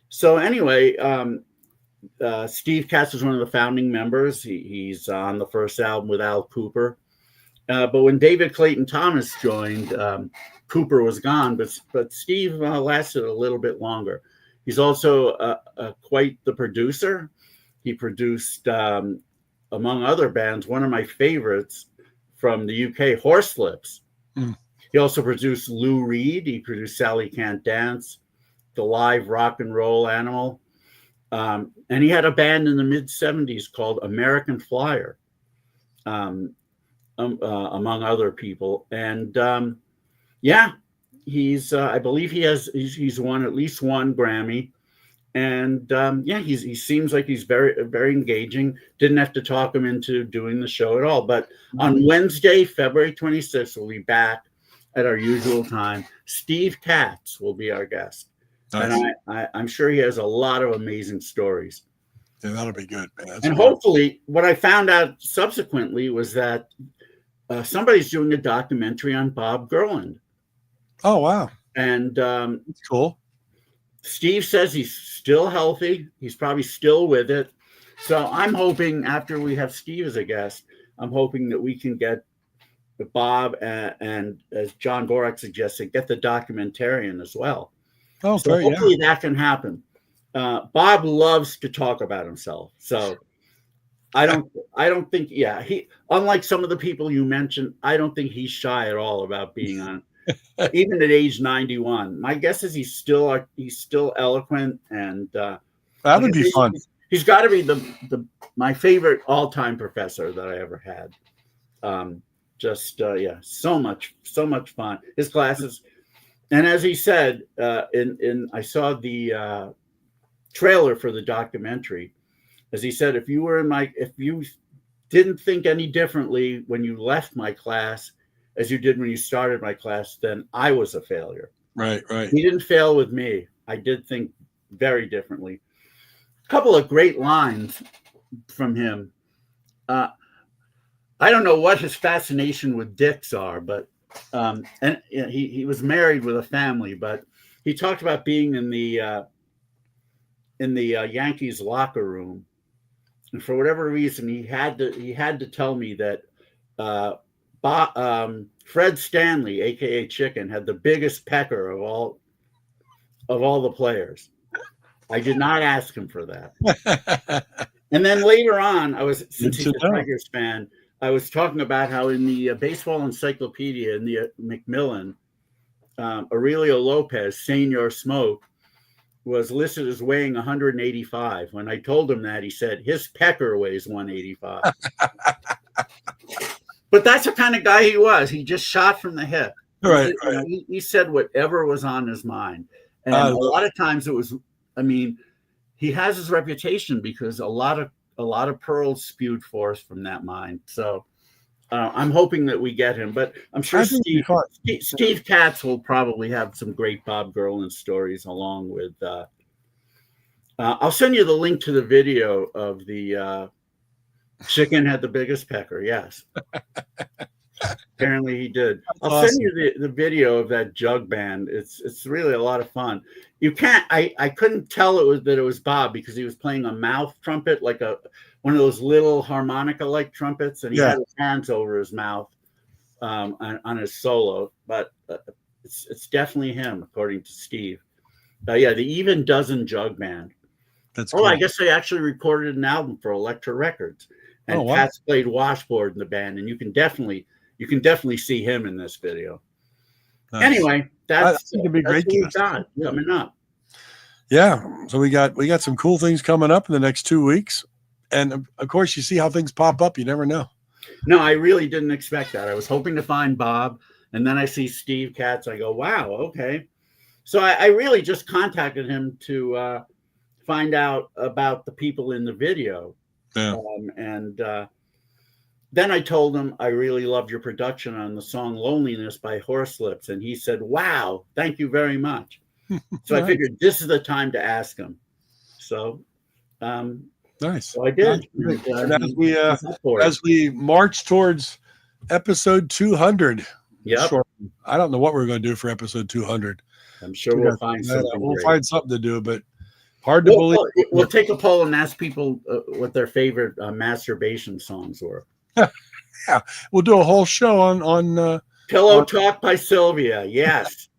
So anyway, Steve Katz was one of the founding members. He's on the first album with Al Cooper. But when David Clayton Thomas joined, Cooper was gone, but Steve lasted a little bit longer. He's also quite the producer. He produced, among other bands, one of my favorites from the UK, Horselips. Mm. He also produced Lou Reed. He produced Sally Can't Dance, the live rock and roll Animal. And he had a band in the mid-'70s called American Flyer, among other people. And yeah, I believe he's won at least one Grammy. And yeah, he seems like he's very, very engaging. Didn't have to talk him into doing the show at all. But on Wednesday, February 26th, we'll be back at our usual time. Steve Katz will be our guest. Nice. And I'm sure he has a lot of amazing stories. Yeah, that'll be good, man. That's and good. Hopefully, what I found out subsequently was that somebody's doing a documentary on Bob Gerland. Oh, wow. And that's cool. Steve says he's still healthy. He's probably still with it. So I'm hoping after we have Steve as a guest, I'm hoping that we can get Bob and as John Borak suggested, get the documentarian as well. Oh, so hopefully that can happen. Bob loves to talk about himself. So I don't think, he, unlike some of the people you mentioned, I don't think he's shy at all about being on. Even at age 91, my guess is he's still eloquent, and that would be fun. He's got to be my favorite all-time professor that I ever had. So much fun. His classes, and as he said, I saw the trailer for the documentary. As he said, if you didn't think any differently when you left my class as you did when you started my class, then I was a failure. Right. He didn't fail with me. I did think very differently. A couple of great lines from him. I don't know what his fascination with dicks are, but and he was married with a family, but he talked about being in the Yankees locker room, and for whatever reason, he had to tell me that Fred Stanley, aka Chicken, had the biggest pecker of all the players. I did not ask him for that. And then later on, since he's a Tigers fan, I was talking about how in the baseball encyclopedia in the Macmillan, Aurelio Lopez, Senor Smoke, was listed as weighing 185. When I told him that, he said his pecker weighs 185. But that's the kind of guy he was. He just shot from the hip. Right. He said whatever was on his mind. And a lot of times it was, he has his reputation because a lot of pearls spewed forth from that mind. So I'm hoping that we get him. But I'm sure Steve Katz will probably have some great Bob Gerland stories along with. I'll send you the link to the video of the Chicken had the biggest pecker. Yes. Apparently he did. I'll send you the video of that jug band. It's really a lot of fun. You can't. I couldn't tell that it was Bob because he was playing a mouth trumpet, like one of those little harmonica-like trumpets, and he had his hands over his mouth on his solo. But it's definitely him, according to Steve. The Even Dozen Jug Band. That's cool. I guess they actually recorded an album for Elektra Records, and Katz played washboard in the band, and you can definitely see him in this video. Nice. Anyway, that's gonna be great coming up. Yeah, so we got some cool things coming up in the next 2 weeks, and of course, you see how things pop up. You never know. No, I really didn't expect that. I was hoping to find Bob, and then I see Steve Katz. I go, wow, okay. So I really just contacted him to find out about the people in the video. Yeah. Then I told him I really loved your production on the song Loneliness by Horselips. And he said, wow, thank you very much. So I figured this is the time to ask him. So nice. So I did. And as we march towards episode 200, yeah, I don't know what we're going to do for episode 200. I'm sure we'll find something. We'll find something to do, but hard to believe. We'll take a poll and ask people what their favorite masturbation songs were. Yeah, we'll do a whole show on Pillow Talk by Sylvia. Yes.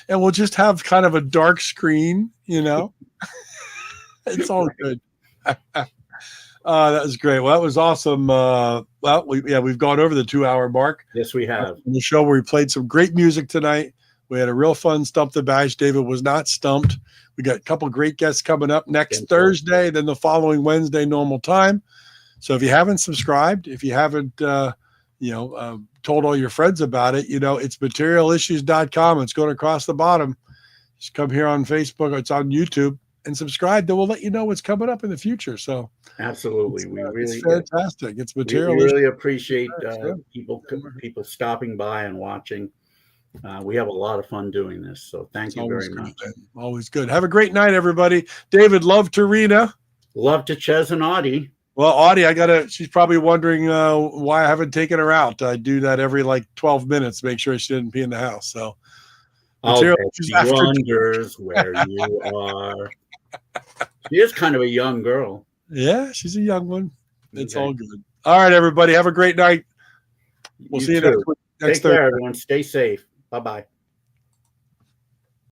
And we'll just have kind of a dark screen, you know. It's all good. That was great. Well, that was awesome. We've gone over the 2-hour mark. Yes, we have. The show where we played some great music tonight. We had a real fun Stump the Bash. David was not stumped. We got a couple great guests coming up next Thursday, then the following Wednesday, normal time. So if you haven't subscribed, if you haven't, told all your friends about it, it's materialissues.com. It's going across the bottom. Just come here on Facebook. It's on YouTube and subscribe. Then we'll let you know what's coming up in the future. So absolutely. It's fantastic. It's material. We really appreciate people stopping by and watching. We have a lot of fun doing this. So thank you very much. Always good. Have a great night, everybody. David, love to Rena. Love to Ches and Audie. Well, Audie, she's probably wondering why I haven't taken her out. I do that every 12 minutes, make sure she didn't pee in the house. So she wonders where you are. She is kind of a young girl. Yeah, she's a young one. It's all good. All right, everybody. Have a great night. We'll see you next week. Take care, everyone. Stay safe. Bye-bye.